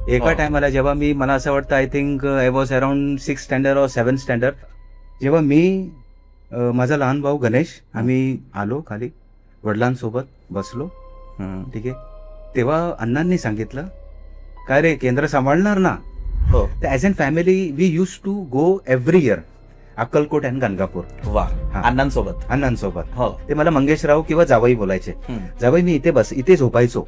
एका टायमाला जेव्हा मला असं वाटतं, I think I was around 6 standard और 7 स्टँडर्ड, जेव्हा माझा लहान भाऊ गणेश, आम्ही आलो खाली वडिलांसोबत बसलो. ठीक आहे. तेव्हा अण्णांनी सांगितलं, काय रे केंद्र सांभाळणार ना? हो. तर as an family we use to go every year Akkalkot and Ganagapur. वा. हा. अण्णांसोबत. अण्णांसोबत. हो. ते मला मंगेशराव किंवा जावई बोलायचे. जावई मी इथे झोपायचो.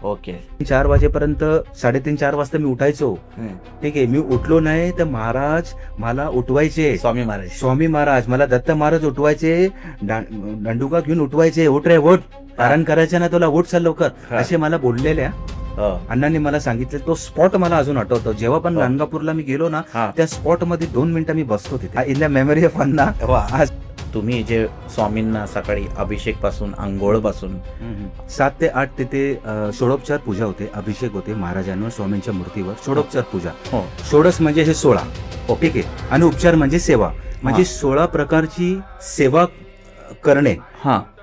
ओके. 4 वाजेपर्यंत, 3:30-4 वाजता मी उठायचो. ठीक आहे. मी उठलो नाही तर महाराज मला उठवायचे. स्वामी महाराज मला दत्त महाराज उठवायचे, दंडुका घेऊन उठवायचे. उठ रे उठ, कारण करायचं ना तुला, उठ चल लवकर, असे मला बोललेल्या अण्णांनी मला सांगितलं. तो स्पॉट मला अजून आठवतो. जेव्हा पण गाणगापूरला मी गेलो ना, त्या स्पॉट मध्ये 2 मिनिटं मी बसतो तिथे. इन द मेमरी ऑफ अण्णा. आज तुम्ही जे स्वामींना सकाळी अभिषेक पासून, आंघोळ पासून 7 ते 8 तिथे षोडोपचार पूजा होते, अभिषेक होते महाराजांवर, स्वामींच्या मूर्तीवर षोडोपचार पूजा. षोडश म्हणजे हे 16. ठीक आहे. आणि उपचार म्हणजे सेवा, म्हणजे 16 प्रकारची सेवा करणे,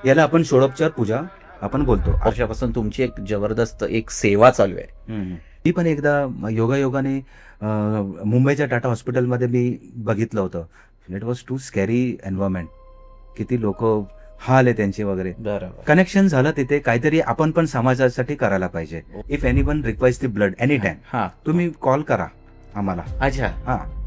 याला आपण षोडोपचार पूजा आपण बोलतो. वर्षापासून तुमची एक जबरदस्त एक सेवा चालू आहे. ती पण एकदा योगायोगाने मुंबईच्या टाटा हॉस्पिटलमध्ये मी बघितलं होतं. It was too scary environment. किती लोक हाल आहे त्यांचे वगैरे. कनेक्शन झालं तिथे. काहीतरी आपण पण समाजासाठी करायला पाहिजे. If anyone requires the blood any time, तुम्ही कॉल करा आम्हाला. अच्छा.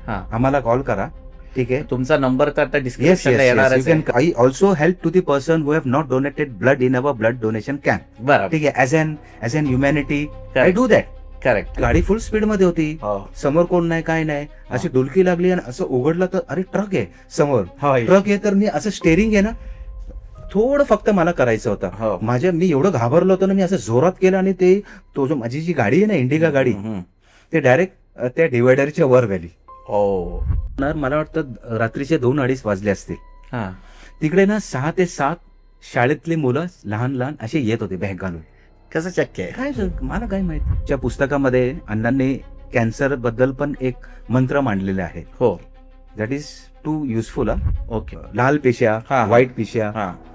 आम्हाला कॉल करा. ठीक आहे. तुमचा नंबर तर आता डिस्क्रिप्शनला येणार आहे. I also help to the person who have not donated blood in our blood donation camp. बरोबर. ठीक आहे. As an humanity I do that. Correct. गाडी फुल स्पीड मध्ये होती, समोर कोण नाही, काय नाही. अशी डुलकी लागली आणि असं उघडलं तर अरे ट्रक आहे समोर. ट्रक आहे तर मी असं स्टेरिंग आहे ना, थोडं फक्त मला करायचं होतं. मी एवढं घाबरलो होतो ना, मी असं जोरात केलं आणि तो जो माझी जी गाडी आहे ना, इंडिका गाडी, ते डायरेक्ट त्या डिवायडरच्या वर गेली. मला वाटतं रात्रीचे 2-2:30 वाजले असतील. तिकडे ना 6 ते 7 शाळेतली मुलं लहान लहान असे येत होते बॅग घालून. कसं शक्य आहे? काय मला काय माहिती. त्या पुस्तकामध्ये अण्णांनी कॅन्सर बद्दल पण एक मंत्र मांडलेला आहे. हो. That is too useful. Okay. लाल पेश्या, व्हाईट पेश्या,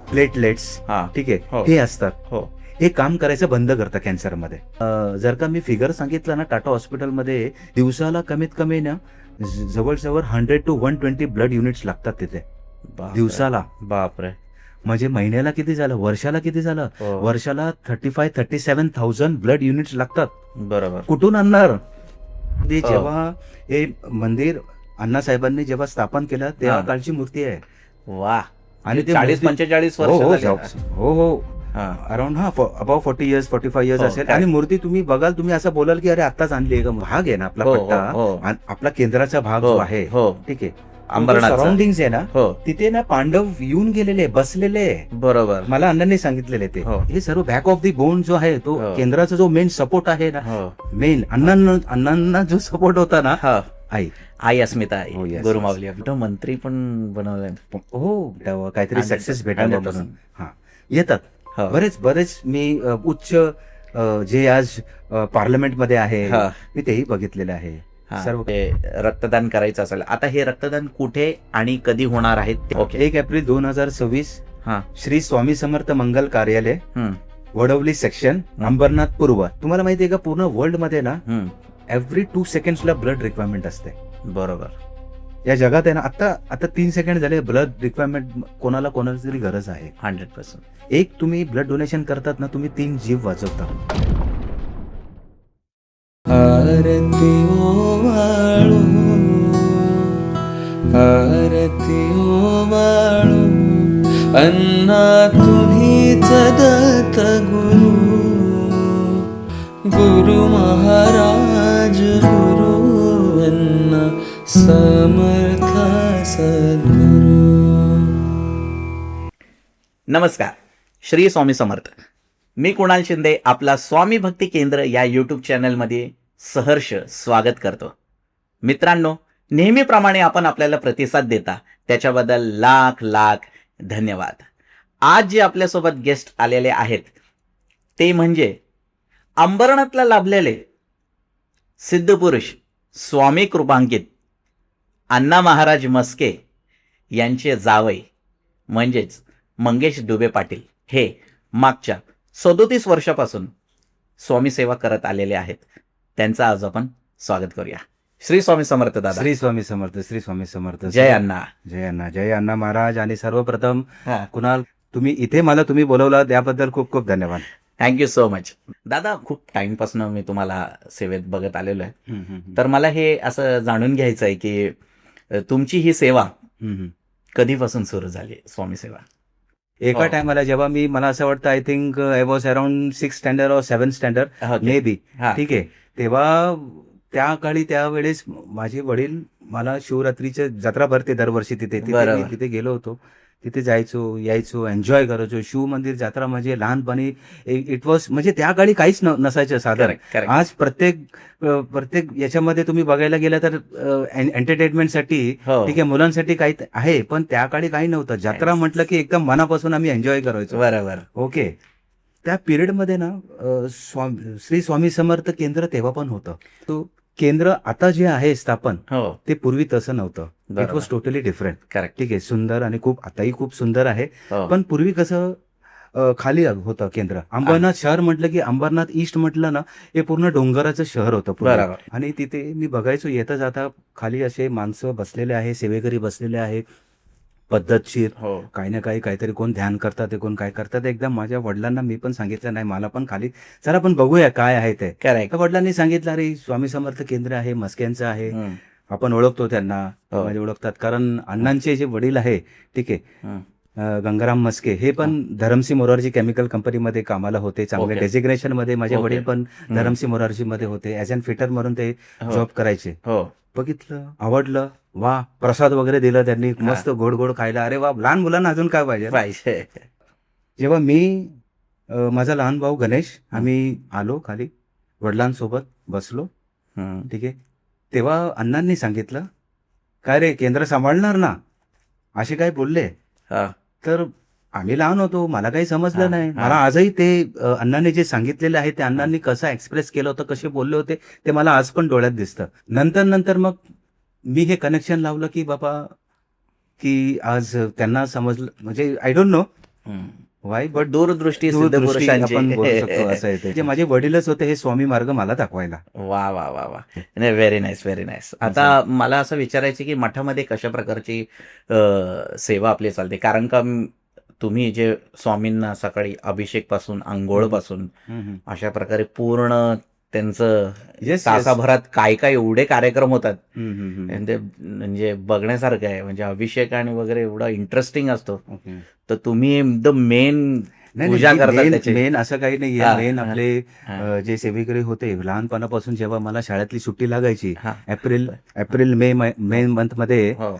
प्लेटलेट्स, ठीक आहे, हे असतात. हो. हे काम करायचं बंद करतं कॅन्सरमध्ये. जर का मी फिगर सांगितलं ना, टाटा हॉस्पिटलमध्ये दिवसाला कमीत कमी ना जवळजवळ 100 to 120 ब्लड युनिट्स लागतात तिथे दिवसाला. बापरे. म्हणजे महिन्याला किती झालं, वर्षाला किती झालं? वर्षाला 35-37,000 ब्लड युनिट्स लागतात. बरोबर. कुठून आणणार? जेव्हा हे मंदिर अण्णासाहेबांनी जेव्हा स्थापन केलं तेव्हा कालची मूर्ती आहे. वा. आणि ते 40-45 वर्ष. हो अराउंड अबाउट 40 years 45 years असेल. आणि मूर्ती तुम्ही बघाल, तुम्ही असं बोलाल की अरे आत्ताच आणली आहे का? भाग आहे ना आपला पट्टा, आपला केंद्राचा भाग जो आहे. ठीक आहे. सराउंडिंग आहे ना, तिथे ना पांडव येऊन गेलेले, बसलेले. बरोबर. मला अण्णांनी सांगितलेले ते. हे सर्व बॅक ऑफ दी बोन जो आहे, तो केंद्राचा जो मेन सपोर्ट आहे ना, मेन अण्णांना जो सपोर्ट होता ना, आई अस्मिता, आई गुरुमावली. मंत्री पण बनवले. हो. काहीतरी सक्सेस भेटायला म्हणून येतात. बरेच मी उच्च जे आज पार्लमेंटमध्ये आहे, मी तेही बघितलेलं आहे. सर्व रक्तदान करायचं असेल, आता हे रक्तदान कुठे आणि कधी होणार आहे? 1 एप्रिल 2026 श्री स्वामी समर्थ मंगल कार्यालय, वडवली सेक्शन, अंबरनाथ पूर्व. तुम्हाला माहिती आहे का, पूर्ण वर्ल्ड मध्ये ना एव्हरी 2 सेकंड्सला ब्लड रिक्वायरमेंट असते. बरोबर. या जगात आहे ना, आता 3 सेकंड झाले, ब्लड रिक्वायरमेंट कोणाला तरी गरज आहे. 100%. एक तुम्ही ब्लड डोनेशन करतात ना, तुम्ही 3 जीव वाचवता. आरती ओवाळू, आरती ओवाळू, अण्णा तुम्हीच दत्त गुरु, गुरु महाराज गुरु अण्णा समर्थ सद्गुरु. नमस्कार. श्री स्वामी समर्थ. मी कुणाल शिंदे आपला स्वामी भक्ती केंद्र या यूट्यूब चॅनलमध्ये सहर्ष स्वागत करतो. मित्रांनो, नेहमीप्रमाणे आपण आपल्याला प्रतिसाद देता त्याच्याबद्दल लाख लाख धन्यवाद. आज जे आपल्यासोबत गेस्ट आलेले आहेत ते म्हणजे अंबरनाथला लाभलेले सिद्धपुरुष स्वामी कृपांकित अण्णा महाराज मस्के यांचे जावई म्हणजेच मंगेश दुबे पाटील. हे मागच्या 37 वर्षापासून स्वामी सेवा करत आलेले आहेत. त्यांचं आज आपण स्वागत करूया. श्री स्वामी समर्थ दादा. श्री स्वामी समर्थ, श्री स्वामी समर्थ. जय अण्णा. जय अण्णा, जय अण्णा महाराज. आणि सर्वप्रथम हा. कुणाल, तुम्ही इथे मला तुम्ही बोलवलं त्याबद्दल खूप खूप धन्यवाद. थँक्यू सो मच दादा. खूप टाइमपासून मी तुम्हाला सेवेत बघत आलेलो आहे, तर मला हे असं जाणून घ्यायचं आहे की तुमची ही सेवा कधीपासून सुरू झाली, स्वामी सेवा? एका हो. टायमाला जेव्हा मला असं वाटतं, I think I was around 6 standard और 7 स्टँडर्ड मे बी, हा. ठीक आहे. तेव्हा त्या काळी त्यावेळेस माझे वडील मला शिवरात्रीच्या जत्रा भरते दरवर्षी तिथे बरोबर. मी तिथे गेलो होतो. तिथे जायचो, यायचो, एन्जॉय करायचो. शिव मंदिर जत्रा म्हणजे लहानपणी इट वॉज, म्हणजे त्या काळी काहीच नसायचं साधारण. Correct, correct. आज प्रत्येक याच्यामध्ये तुम्ही बघायला गेलं तर एंटरटेनमेंटसाठी, हो. ठीक आहे, मुलांसाठी काही आहे, पण त्या काळी काही नव्हतं. जत्रा म्हटलं की एकदम मनापासून आम्ही एन्जॉय करायचो. बरोबर. ओके. त्या पिरियडमध्ये ना श्री स्वामी समर्थ केंद्र तेव्हा पण होतं. तो केंद्र आता जे आहे स्थापन, हो. ते पूर्वी तसं नव्हतं. इट बरोबर. Was totally different. करेक्ट. ठीक आहे, सुंदर आणि खूप आताही खूप सुंदर आहे. हो. पण पूर्वी कसं खाली होतं केंद्र. अंबरनाथ शहर म्हटलं की अंबरनाथ ईस्ट म्हटलं ना, हे पूर्ण डोंगराचं शहर होतं पूर्वी. बरोबर. आणि तिथे मी बघायचो येता जाता खाली असे माणसं बसलेले आहे, सेवेकरी बसलेले आहे, पद्धतशीर, हो. काही ना काही काहीतरी, कोण ध्यान करतात, कोण काय करतात. एकदा माझ्या वडिलांना मी पण सांगितलं, नाही मला पण खाली चला आपण बघूया काय आहे ते. करेक्ट. तर वडिलांनी सांगितलं, अरे स्वामी समर्थ केंद्र आहे, मस्क्यांचं आहे, आपण ओळखतो त्यांना, हो. म्हणजे ओळखतात, कारण अण्णांचे जे वडील आहे, ठीक आहे, गंगाराम मस्के, हे पण धरमसी मोरारजी केमिकल कंपनीमध्ये कामाला होते. चांगल्या Okay. डेजिग्नेशन मध्ये. माझे Okay. वडील पण धरमसी मोरारजी मध्ये होते. ॲज अन फिटर म्हणून ते हो. जॉब करायचे. हो. बघितलं, आवडलं, वा, प्रसाद वगैरे दिला त्यांनी, मस्त गोड गोड खायला. अरे वा, लहान मुलांना अजून काय पाहिजे. पाहिजे. जेव्हा माझा लहान भाऊ गणेश, आम्ही आलो खाली, वडिलांसोबत बसलो, ठीक आहे. तेव्हा अण्णांनी सांगितलं, काय रे केंद्र सांभाळणार ना, असे काय बोलले. हा. तर आम्ही लहान होतो, मला काही समजलं हा, नाही. हा. मला आजही ते अण्णांनी जे सांगितलेलं आहे, ते अण्णांनी कसं एक्सप्रेस केलं होतं, कसे बोलले होते, ते मला आज पण डोळ्यात दिसतं. नंतर मग मी हे कनेक्शन लावलं की बाबा, की आज त्यांना समजलं, म्हणजे I don't know Y, but दूरदृष्टी सिद्ध आपण पुरुषांची. बोलू शकतो असं आहे ते. जे माझे वडीलच होते हे स्वामी मार्ग मला दाखवायला. वा वा वा वा. नाही, व्हेरी नाईस, व्हेरी नाईस. आता मला असं विचारायचं की मठामध्ये कशा प्रकारची सेवा आपली चालते, कारण का तुम्ही जे स्वामींना सकाळी अभिषेक पासून आंघोळ पासून अशा प्रकारे पूर्ण त्यांचं Yes, तासाभरात काय काय एवढे कार्यक्रम होतात, हम्म. आणि ते म्हणजे बघण्यासारखं आहे. म्हणजे अभिषेक आणि वगैरे एवढा इंटरेस्टिंग असतो. ओके. तर तुम्ही द मेन पूजा करतात त्याची. मेन असं काही नाहीये. हा, मेन हा, आपले हा. जे सेवेकरी होते, लहानपणापासून जेव्हा मला शाळेतली सुट्टी लागायची, हा. एप्रिल मे मंथ मध्ये हो.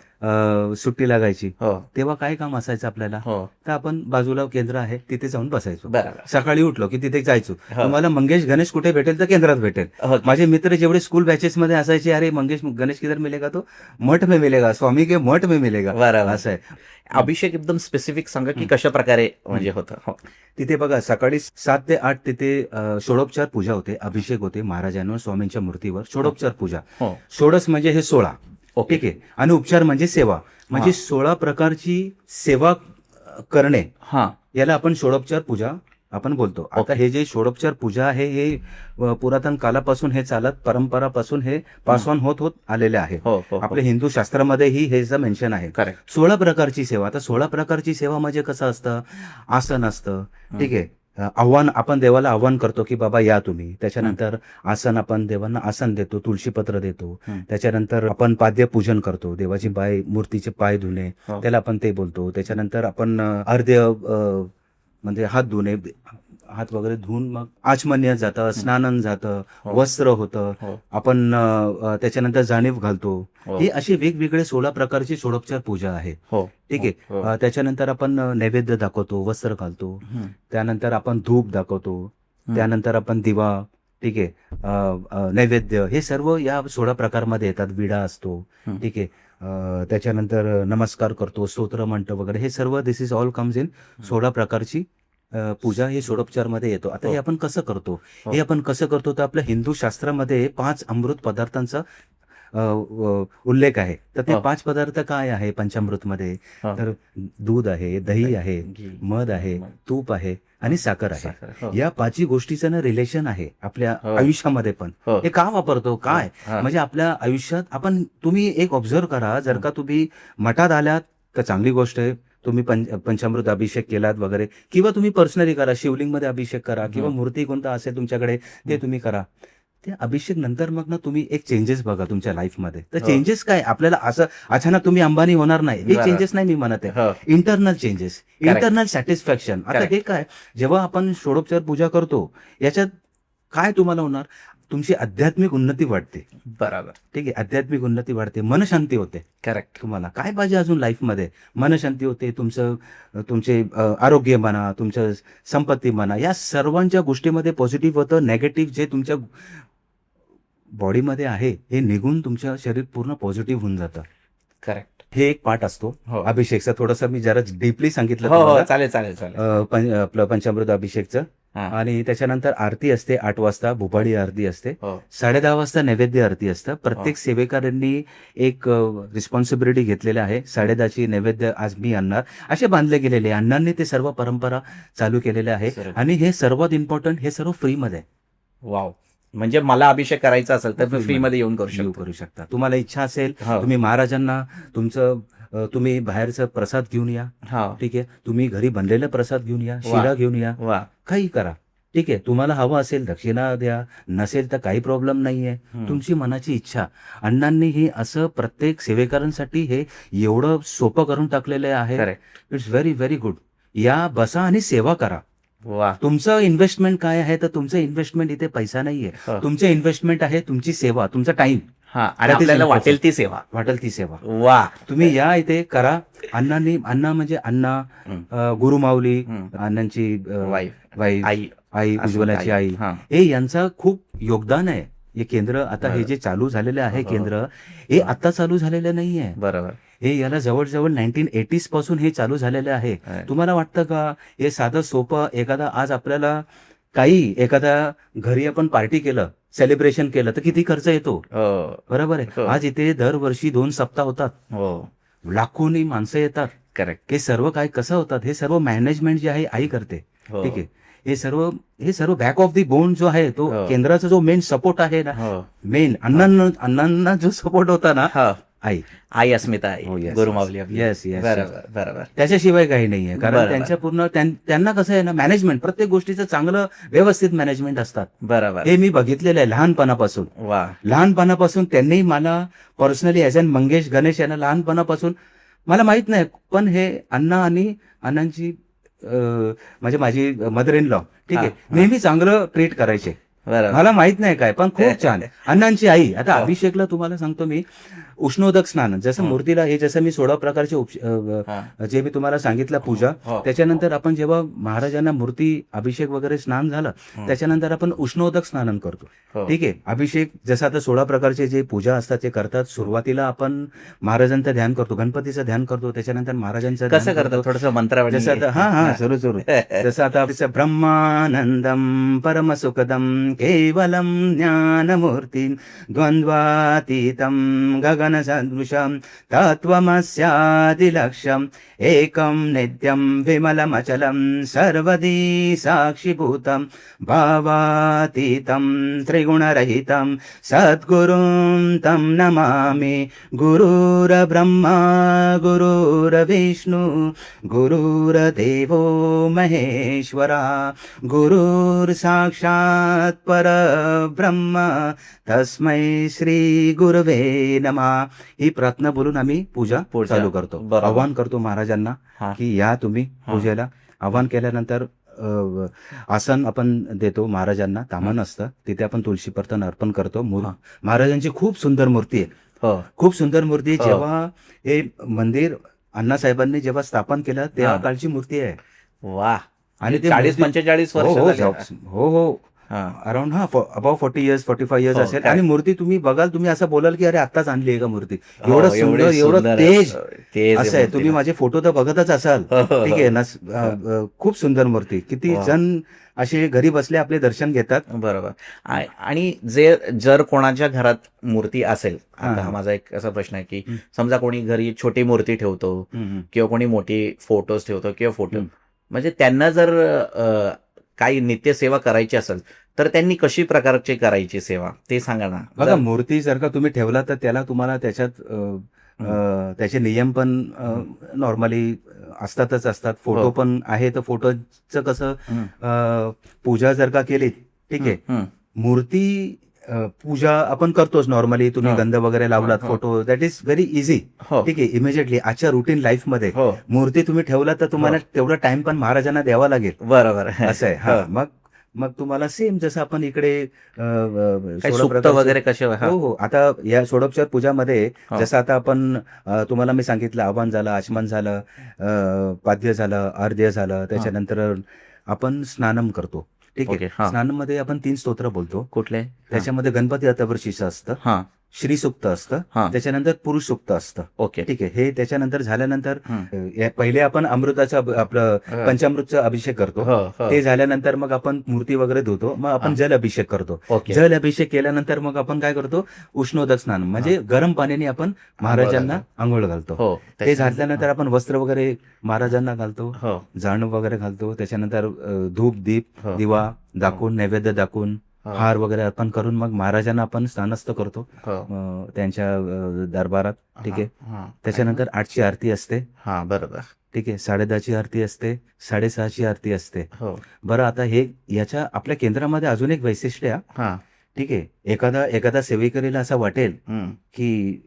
सुट्टी लागायची, हो. तेव्हा काय काम असायचं आपल्याला, हो. तर आपण बाजूला केंद्र आहे तिथे जाऊन बसायचो. बरोबर. सकाळी उठलो की तिथे जायचो. हो. मला मंगेश गणेश कुठे भेटेल तर केंद्रात भेटेल. हो. माझे मित्र जेवढे स्कूल बॅचेस मध्ये असायचे, अरे मंगेश गणेश किधर मिलेगा, तो मठ में मिलेगा, स्वामी के मठ में मिलेगा, बरोबर. असं आहे. अभिषेक एकदम स्पेसिफिक सांगा की कशा प्रकारे म्हणजे होतं. हो. तिथे बघा, सकाळी 7 ते 8 तिथे षोडोपचार पूजा होते, अभिषेक होते महाराजांवर, स्वामींच्या मूर्तीवर षोडोपचार पूजा. हो. षोडश म्हणजे हे 16, ओके. ठीक आहे, आणि उपचार म्हणजे सेवा, म्हणजे 16 प्रकारची सेवा करणे, हा. याला आपण षोडोपचार पूजा आपण बोलतो. आता ओके. हे जे षोडोपचार पूजा आहे, हे पुरातन कालापासून हे चालत, परंपरापासून हे पास ऑन होत आलेले आहे. हो. हो. आपल्या हिंदू शास्त्रामध्येही हे मेन्शन आहे. करेक्ट. 16 प्रकारची सेवा. आता 16 प्रकारची सेवा म्हणजे कसं असतं, आसन असतं, ठीक आहे, आव्हान, आपण देवाला आव्हान करतो की बाबा या तुम्ही. त्याच्यानंतर आसन, आपण देवांना आसन देतो, तुळशीपत्र देतो. त्याच्यानंतर आपण पाद्य पूजन करतो, देवाची मूर्तीचे पाय धुणे, हो. त्याला आपण ते बोलतो. त्याच्यानंतर आपण अर्ध्य म्हणजे हात धुणे, हात वगैरे धुवून मग आचमन्य जातं, स्नानन जातं, हो. वस्त्र होतं, हो. आपण त्याच्यानंतर जाणीव घालतो. हो. हे असे वेगवेगळे 16 प्रकारची षोडोपचार पूजा आहे, हो. ठीक आहे. हो. त्याच्यानंतर आपण नैवेद्य दाखवतो, वस्त्र घालतो, त्यानंतर आपण धूप दाखवतो, त्यानंतर आपण दिवा, ठीक आहे, नैवेद्य, हे सर्व या 16 प्रकारमध्ये येतात. विडा असतो, ठीक आहे, त्याच्यानंतर नमस्कार करतो, स्तोत्र म्हणतो वगैरे, हे serve this is all comes in 16 प्रकारची पूजा, हे षोडोपचार मध्ये येतो. आता हे आपण कसं करतो, हे आपण कसं करतो, तर आपल्या हिंदू शास्त्रामध्ये 5 अमृत पदार्थांचा उल्लेख आहे. तर ते हो. 5 पदार्थ काय आहे पंचामृतमध्ये? हो. तर दूध आहे, दही आहे, घी, मध आहे, मध. तूप आहे आणि साखर आहे. साखर. हो. या 5 गोष्टीचं ना रिलेशन आहे आपल्या हो. आयुष्यामध्ये पण. हो. हे का वापरतो काय? हा. म्हणजे आपल्या आयुष्यात आपण तुम्ही एक ऑब्झर्व करा, जर का तुम्ही मठात आलात तर चांगली गोष्ट आहे. तुम्ही पंचामृत अभिषेक केलात वगैरे, किंवा तुम्ही पर्सनली करा, शिवलिंगमध्ये अभिषेक करा, किंवा मूर्ती कोणता असेल तुमच्याकडे ते तुम्ही करा. ते अभिषेक नंतर मग ना तुम्ही एक चेंजेस बघा तुमच्या लाईफमध्ये. तर हो. चेंजेस काय, आपल्याला असं अचानक तुम्ही अंबानी होणार नाही, हे बरं. चेंजेस नाही मी म्हणत आहे. हो. Internal changes, Correct. Internal satisfaction. आता Correct. हे काय, जेव्हा आपण षोडोपचार पूजा करतो याच्यात काय तुम्हाला होणार, तुमची आध्यात्मिक उन्नती वाढते. बरोबर. ठीक आहे, आध्यात्मिक उन्नती वाढते, मनशांती होते. करेक्ट. तुम्हाला काय पाहिजे अजून लाईफमध्ये? मनशांती होते, तुमचे आरोग्य म्हणा, तुमचं संपत्ती म्हणा, या सर्वांच्या गोष्टीमध्ये पॉझिटिव्ह होतं. नेगेटिव्ह जे तुमच्या बॉडीमध्ये आहे हे निघून तुमचं शरीर पूर्ण पॉझिटिव्ह होऊन जातं. करेक्ट. हे एक पार्ट असतो हो. अभिषेकचा. थोडंसं मी जरा डीपली सांगितलं हो हो तुम्हाला. चालेल चालेल चालेल. आपलं पंचामृत अभिषेकचं. हा. आणि त्याच्यानंतर आरती असते 8 वाजता, भुपाळी आरती असते. हो. 10:30 वाजता नैवेद्य आरती असतं. प्रत्येक सेवेकरांनी एक रिस्पॉन्सिबिलिटी घेतलेली आहे. 10:30ची नैवेद्य आज मी आणणार, असे बांधले गेलेले. अण्णांनी ते सर्व परंपरा चालू केलेल्या आहे. सर्व. आणि हे सर्वात इम्पॉर्टंट, हे सर्व फ्रीमध्ये वाव. म्हणजे मला अभिषेक करायचा असेल तर मी फ्रीमध्ये येऊन करू शकता. तुम्हाला इच्छा असेल हो. तुम्ही महाराजांना तुम्ही बाहेरचा प्रसाद घेऊन या. हो. ठीक आहे, तुम्ही घरी बनलेला प्रसाद घेऊन या, शिरा घेऊन या, वा. काही करा. ठीक आहे, तुम्हाला हवं असेल दक्षिणा द्या, नसेल तर काही प्रॉब्लेम नाहीये. तुमची मनाची इच्छा. अण्णांनी हे असं प्रत्येक सेवेकरांसाठी हे एवढं सोपं करून टाकलेलं आहे. Correct. It's very very good. या बसा आणि सेवा करा. वा. तुमचं इन्व्हेस्टमेंट काय आहे? तर तुमचं इन्व्हेस्टमेंट इथे पैसा नाहीये. हो. तुमचं इन्व्हेस्टमेंट आहे तुमची सेवा, तुमचा टाइम. हा. आणि आपल्याला वाटेल ती सेवा. वाटेल ती सेवा. वा. तुम्ही या इथे करा. अण्णा म्हणजे अण्णा, गुरुमाऊली, अण्णांची वाईफ, वाईफ, आई, आई, उज्ज्वलाची आई, हा. हे यांचं खूप योगदान आहे. हे केंद्र आता हे जे चालू झालेलं आहे केंद्र, हे आता चालू झालेलं नाहीये. बरोबर. हे याला जवळजवळ 1980s पासून हे चालू झालेलं आहे. तुम्हाला वाटतं का हे साधं सोपं? आज आपल्याला एखादा घरी आपण पार्टी केलं, सेलिब्रेशन केलं तर किती खर्च येतो? बरोबर आहे. आज इथे दरवर्षी 2 सप्ताह होतात. लाखोनी माणसं येतात. करेक्ट. हे सर्व काय कसं होतात? हे सर्व मॅनेजमेंट जे आहे आई करते. ठीक आहे, हे सर्व बॅक ऑफ दी बोन जो आहे तो केंद्राचा जो मेन सपोर्ट आहे ना, मेन अण्णांना जो सपोर्ट होता ना, आई अस्मिता आई, गुरुमाऊली. येस. बरोबर बरोबर. त्याच्याशिवाय काही नाहीये. कारण त्यांच्या पूर्ण त्यांना कसं आहे ना, मॅनेजमेंट, प्रत्येक गोष्टीचं चांगलं व्यवस्थित मॅनेजमेंट असतात. बरोबर. हे मी बघितलेलं आहे लहानपणापासून. वा. लहानपणापासून त्यांनी मला पर्सनली ॲज अन गणेश यांना लहानपणापासून मला माहित नाही, पण हे अण्णा आणि अण्णांची म्हणजे माझी मदर इन लॉ, ठीक आहे, नेहमी चांगलं ट्रीट करायचे. मला माहित नाही काय, पण खूप छान. अण्णांची आई. आता अभिषेकला तुम्हाला सांगतो मी, उष्णोदक स्नान, जसं मूर्तीला हे जसं मी 16 प्रकारचे जे मी तुम्हाला सांगितलं पूजा, त्याच्यानंतर आपण जेव्हा महाराजांना मूर्ती अभिषेक वगैरे स्नान झालं, त्याच्यानंतर आपण उष्णोदक स्नान करतो. ठीक आहे, अभिषेक जसं आता 16 प्रकारचे जे पूजा असतात ते करतात. सुरुवातीला आपण महाराजांचं ध्यान करतो, गणपतीचं ध्यान करतो, त्याच्यानंतर महाराजांचं कसं करतो? थोडंसं मंत्र. जसं आता सुरू जसं आता ब्रह्मानंदम परमसुखदम केवलम ज्ञानमूर्तिं द्वंद्वातीतं गगनसदृशं तत्त्वमस्यादिलक्ष्यम् एकं नित्यं विमलमचलं सर्वदी साक्षिभूतं भावातीतं त्रिगुणरहितं सद्गुरुं तं नमामि. गुरुर्ब्रह्मा गुरुर्विष्णु गुरुर्देवो महेश्वरा गुरुर्साक्षात् परब्रह्म तस्मै श्री गुरवे नमः. ही प्रार्थना बोलून आम्ही पूजा चालू करतो. आवाहन करतो महाराजांना की या तुम्ही पूजेला. आवाहन केल्यानंतर आसन आपण देतो महाराजांना, तामन असतं तिथे आपण तुळशीपत्र अर्पण करतो. महाराजांची खूप सुंदर मूर्ती आहे, खूप सुंदर मूर्ती. जेव्हा हे मंदिर अण्णासाहेबांनी जेव्हा स्थापन केलं तेव्हा कालची मूर्ती आहे. वा. आणि ते 40-45 वर्ष. हो. अराउंड अबाउट 40 इयर्स 45 इयर्स हो, असेल. काय? आणि मूर्ती तुम्ही बघाल, तुम्ही असं बोलाल की अरे आत्ताच आणली आहे का मूर्ती, हो, एवढं एवढी सुंदर, एवढं सुंदर तेज तेज असं आहे. मूर्तीला. तुम्ही माझे फोटो तर बघतच असाल, हो, हो, ठीक हो. आहे ना. खूप सुंदर मूर्ती. किती वा. जण असे घरी बसले आपले दर्शन घेतात. बरोबर. आणि जर कोणाच्या घरात मूर्ती असेल, हा, आता हा. माझा एक असा प्रश्न आहे की हं. समजा कोणी घरी छोटी मूर्ती ठेवतो हम्म. किंवा कोणी मोठी फोटोज ठेवतो किंवा फोटो, हं. म्हणजे त्यांना जर काही नित्यसेवा करायची असेल तर त्यांनी कशी प्रकारची करायची सेवा ते सांगा ना. बघा, मूर्ती जर का तुम्ही ठेवला तर त्याला तुम्हाला त्याच्यात त्याचे नियम पण नॉर्मली असतातच असतात. फोटो हो. पण आहे, तर फोटोचं कसं हं. पूजा जर का केली, ठीक आहे. हं. मूर्ती पूजा आपण करतोच नॉर्मली. तुम्ही हो. गंध वगैरे लावलात, हो. Photo, that is very easy, हो. ठीक आहे. इमिजिएटली आजच्या रुटीन लाईफमध्ये हो. मूर्ती तुम्ही ठेवला तर तुम्हाला तेवढा टाइम पण महाराजांना द्यावा लागेल, बरोबर. असं आहे. हा, हो. मग तुम्हाला सेम जसं आपण इकडे काही 16 सुक्त प्रकारचे- वगैरे कसे? हो हो. आता या षोडोपचार पूजामध्ये हो. जसं आता आपण तुम्हाला मी सांगितलं, आवाहन झालं, आचमन झालं, पाद्य झालं, अर्ध्य झालं, त्याच्यानंतर आपण स्नानम करतो, ठीक ओके, आहे. हा. स्नानमध्ये आपण 3 स्तोत्र बोलतो. कुठले? त्याच्यामध्ये गणपती अथर्वशीर्ष असतं, हा. श्री सूक्त असतं, हा. त्याच्यानंतर पुरुष सूक्त असतं, ओके. ठीक आहे. हे त्याच्यानंतर झाल्यानंतर हं. पहिले आपण अमृताचा आपलं हा. पंचामृतचा अभिषेक करतो. हो, हो. ते झाल्यानंतर मग आपण मूर्ती वगैरे धुतो, मग आपण हा. जल अभिषेक करतो. ओके. जल अभिषेक केल्यानंतर मग आपण काय करतो, उष्णोदक स्नान, म्हणजे गरम पाण्याने आपण महाराजांना आंघोळ घालतो. हो. ते झाल्यानंतर आपण वस्त्र वगैरे महाराजांना घालतो, हो. जाणव वगैरे घालतो. त्याच्यानंतर धूप दीप हो. दिवा दाखवून, नैवेद्य दाखवून, हो. हार वगैरे अर्पण करून मग महाराजांना आपण स्नानस्थ करतो हो. त्यांच्या दरबारात, ठीक आहे. हा. त्याच्यानंतर 8ची आरती असते, हा. बरोबर. ठीक आहे. 10:30ची आरती असते, 6:30ची आरती असते. हो. बरं, आता हे याच्या आपल्या केंद्रामध्ये अजून एक वैशिष्ट्य आहे, हा. ठीक आहे. एखादा सेवेकरीला असं वाटेल हं. की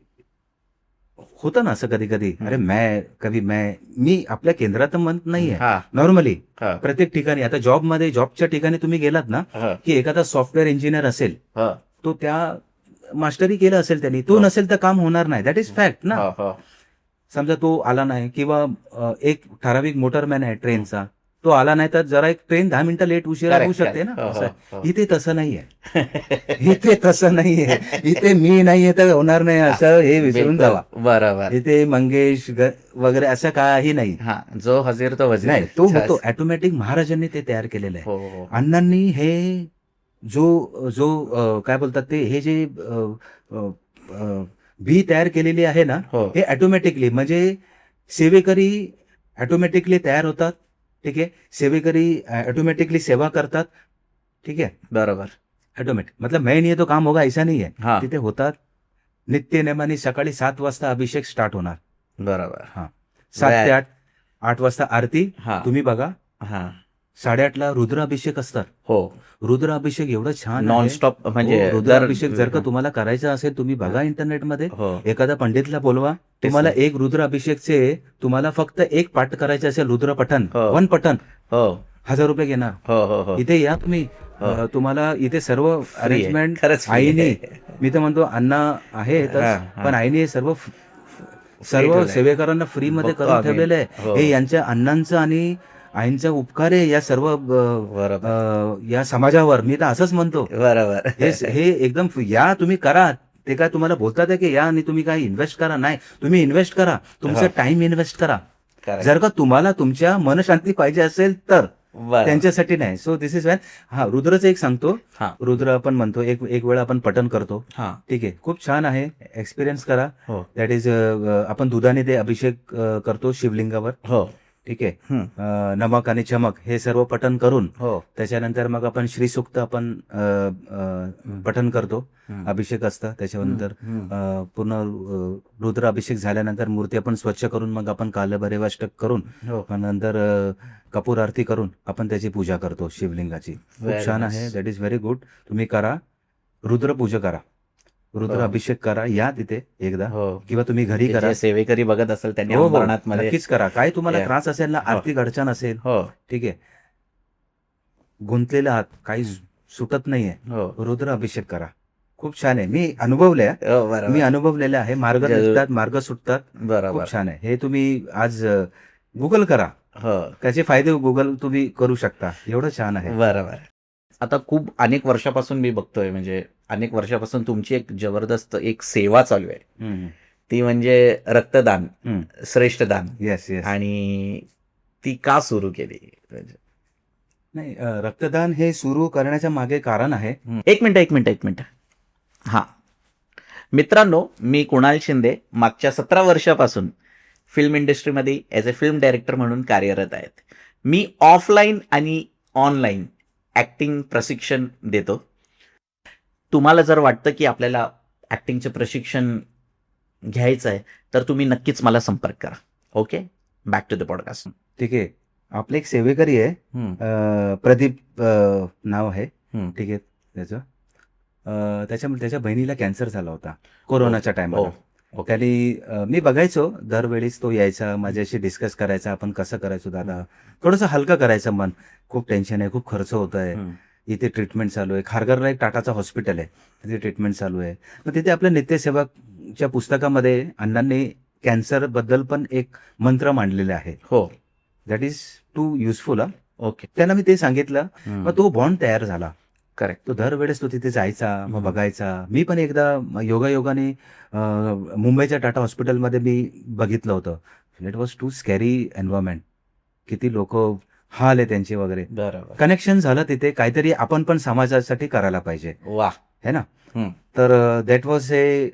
होतं ना असं कधी कधी, अरे मी आपल्या केंद्रात म्हणत नाहीये, हा. नॉर्मली हा. प्रत्येक ठिकाणी. आता जॉबच्या ठिकाणी तुम्ही गेलात ना, हा. की एखादा सॉफ्टवेअर इंजिनियर असेल, हा. तो त्या मास्टरी केलं असेल त्यांनी, तो हो. नसेल तर काम होणार नाही. दॅट इज फॅक्ट ना. हो. हो. समजा तो आला नाही, किंवा एक ठराविक मोटरमॅन आहे ट्रेनचा, तो आला नाही तर जरा एक ट्रेन 10 मिनिटं लेट उशिरा Correct, होऊ शकते correct. ना. हो, असं आहे. हो, हो. इथे तसं नाहीये. इथे तसं नाहीये. इथे मी नाहीये तर होणार नाही असं हे विसरून बिलकुल. जावा. बरोबर. इथे मंगेश वगैरे असं काही नाही. हा. जो हजीर तो वजीर. नाही, तो होतो ऑटोमॅटिक. महाराजांनी ते तयार केलेलं आहे. हो. हो. अण्णांनी हे जो काय बोलतात ते, हे जे बी तयार केलेली आहे ना, हो. हे ऑटोमॅटिकली, म्हणजे सेवेकरी ऑटोमॅटिकली तयार होतात, ठीक आहे. सेवेकरी ऑटोमॅटिकली सेवा करतात, ठीक है. बरोबर. ऑटोमॅटिक मतलब मैं नहीं है तो काम होगा ऐसा नाही आहे. हा. तिथे होतात. नित्य नेमाने सकाळी 7 वाजता अभिषेक स्टार्ट होणार. बरोबर. 7 ते 8 वाजता आरती. हा. तुम्ही बघा, हा. 8:30ला रुद्राभिषेक असतात. हो. रुद्राभिषेक एवढं छान आहे. नॉनस्टॉप, म्हणजे हो, रुद्राभिषेक जर का तुम्हाला करायचा असेल, तुम्ही बघा इंटरनेटमध्ये, हो. एखादा पंडितला बोलवा, तुम्हाला एक रुद्राभिषेकचे तुम्हाला फक्त एक पाठ करायचे असेल, रुद्रपठण, हो. 1 पठण, हो. 1000 रुपये घेणार. हो. हो. हो. इथे या तुम्ही, हो. तुम्हाला इथे सर्व अरेंजमेंट खरंच free आईने, आहे. मी तर म्हणतो अण्णा आहे तर, हा, हा. पण आईने सर्व ठेवलंय. सेवेकरांना फ्री मध्ये बघतो करून आम्ही. ठेवलेलं आहे. हो. हे यांच्या अण्णांचं आणि आईंचा उपकार आहे या सर्व बरोबर. या समाजावर. मी तर असंच म्हणतो. बरोबर. हे एकदम या, तुम्ही करा. ते काय तुम्हाला बोलतात आहे की या आणि तुम्ही काय इन्व्हेस्ट करा? नाही, तुम्ही इन्व्हेस्ट करा, तुमचा टाइम इन्व्हेस्ट करा. Correct. जर का तुम्हाला तुमच्या मनशांती पाहिजे असेल तर, बरोबर. त्यांच्यासाठी नाही. So this is one. हा, रुद्रचं एक सांगतो. हा. रुद्र आपण म्हणतो, एक वेळा आपण पठण करतो, हा. ठीक आहे. खूप छान आहे, एक्सपिरियन्स करा. हो. दॅट इज आपण दुधाने ते अभिषेक करतो शिवलिंगावर, हो. ठीक आहे. हं. नमक आणि चमक हे सर्व पठण करून, हो. त्याच्यानंतर मग आपण श्रीसूक्त आपण पठण करतो. हं. अभिषेक असतं. त्याच्यानंतर हं. पूर्ण रुद्र अभिषेक झाल्यानंतर मूर्ती आपण स्वच्छ करून मग आपण कालभैरवाष्टक करून, हो. मग नंतर कपूर आरती करून आपण त्याची पूजा करतो शिवलिंगाची. खूप Very छान nice. आहे. That is very good. तुम्ही करा, रुद्र पूजा करा, रुद्र हो. अभिषेक करा. या तिथे एकदा, हो. किंवा तुम्ही घरी ते करा. जे सेवेकरी बघत असेल त्यांनी हो, हो, अंबरनाथ मध्ये. नक्कीच करा. काय तुम्हाला Yeah. त्रास असेल ना, हो. आरती अडचण असेल, हो. ठीक आहे, गुंतलेला आहात, काही सुटत नाहीये, हो. रुद्र अभिषेक करा. खूप छान आहे. मी अनुभवलंय. हो. बरोबर. मी अनुभवलेलं आहे. मार्ग जरूर. निघतात, मार्ग सुटतात. बरोबर. खूप छान आहे. हे तुम्ही आज गुगल करा, हो. त्याचे फायदे गुगल तुम्ही करू शकता. एवढं छान आहे. बरोबर. आता खूप अनेक वर्षापासून मी बघतोय, म्हणजे अनेक वर्षापासून तुमची एक जबरदस्त एक सेवा चालू आहे, ती म्हणजे रक्तदान, श्रेष्ठ दान. Yes yes. आणि ती का सुरू केली? नाही, रक्तदान हे सुरू करण्याच्या मागे कारण आहे. एक मिनिट. हा मित्रांनो, मी कुणाल शिंदे मागच्या 17 वर्षापासून फिल्म इंडस्ट्रीमध्ये ॲज अ फिल्म डायरेक्टर म्हणून कार्यरत आहेत. मी ऑफलाईन आणि ऑनलाईन ॲक्टिंग प्रशिक्षण देतो. तुम्हाला जर वाटतं की आपल्याला ॲक्टिंगचं प्रशिक्षण घ्यायचं आहे तर तुम्ही नक्कीच मला संपर्क करा. Okay, back to the podcast. ठीक आहे. आपले एक सेवेकरी आहे, प्रदीप नाव आहे. ठीक आहे त्याचं. त्याच्या बहिणीला कॅन्सर झाला होता कोरोनाच्या टायमाला. त्यांनी मी बघायचो दरवेळीच तो यायचा, माझ्याशी डिस्कस करायचा, आपण कसं करायचो दादा, थोडंसं हलकं करायचं मन. खूप टेन्शन आहे, खूप खर्च होत आहे, इथे ट्रीटमेंट चालू आहे. खारघरला एक टाटाचं हॉस्पिटल आहे, तिथे ट्रीटमेंट चालू आहे. मग तिथे आपल्या नित्यसेवाच्या पुस्तकामध्ये अण्णांनी कॅन्सर बद्दल पण एक मंत्र मांडलेला आहे. हो, that is too useful. Okay. त्यांना मी ते सांगितलं, मग तो बॉन्ड तयार झाला. करेक्ट. तो दरवेळेस तो तिथे जायचा, मग बघायचा. मी पण एकदा योगायोगाने मुंबईच्या टाटा हॉस्पिटलमध्ये मी बघितलं होतं. It was too scary environment. किती लोक हाल आहे त्यांचे वगैरे. बरोबर. कनेक्शन झालं तिथे. काहीतरी आपण पण समाजासाठी करायला पाहिजे, वा, है ना. तर दॅट वॉज ए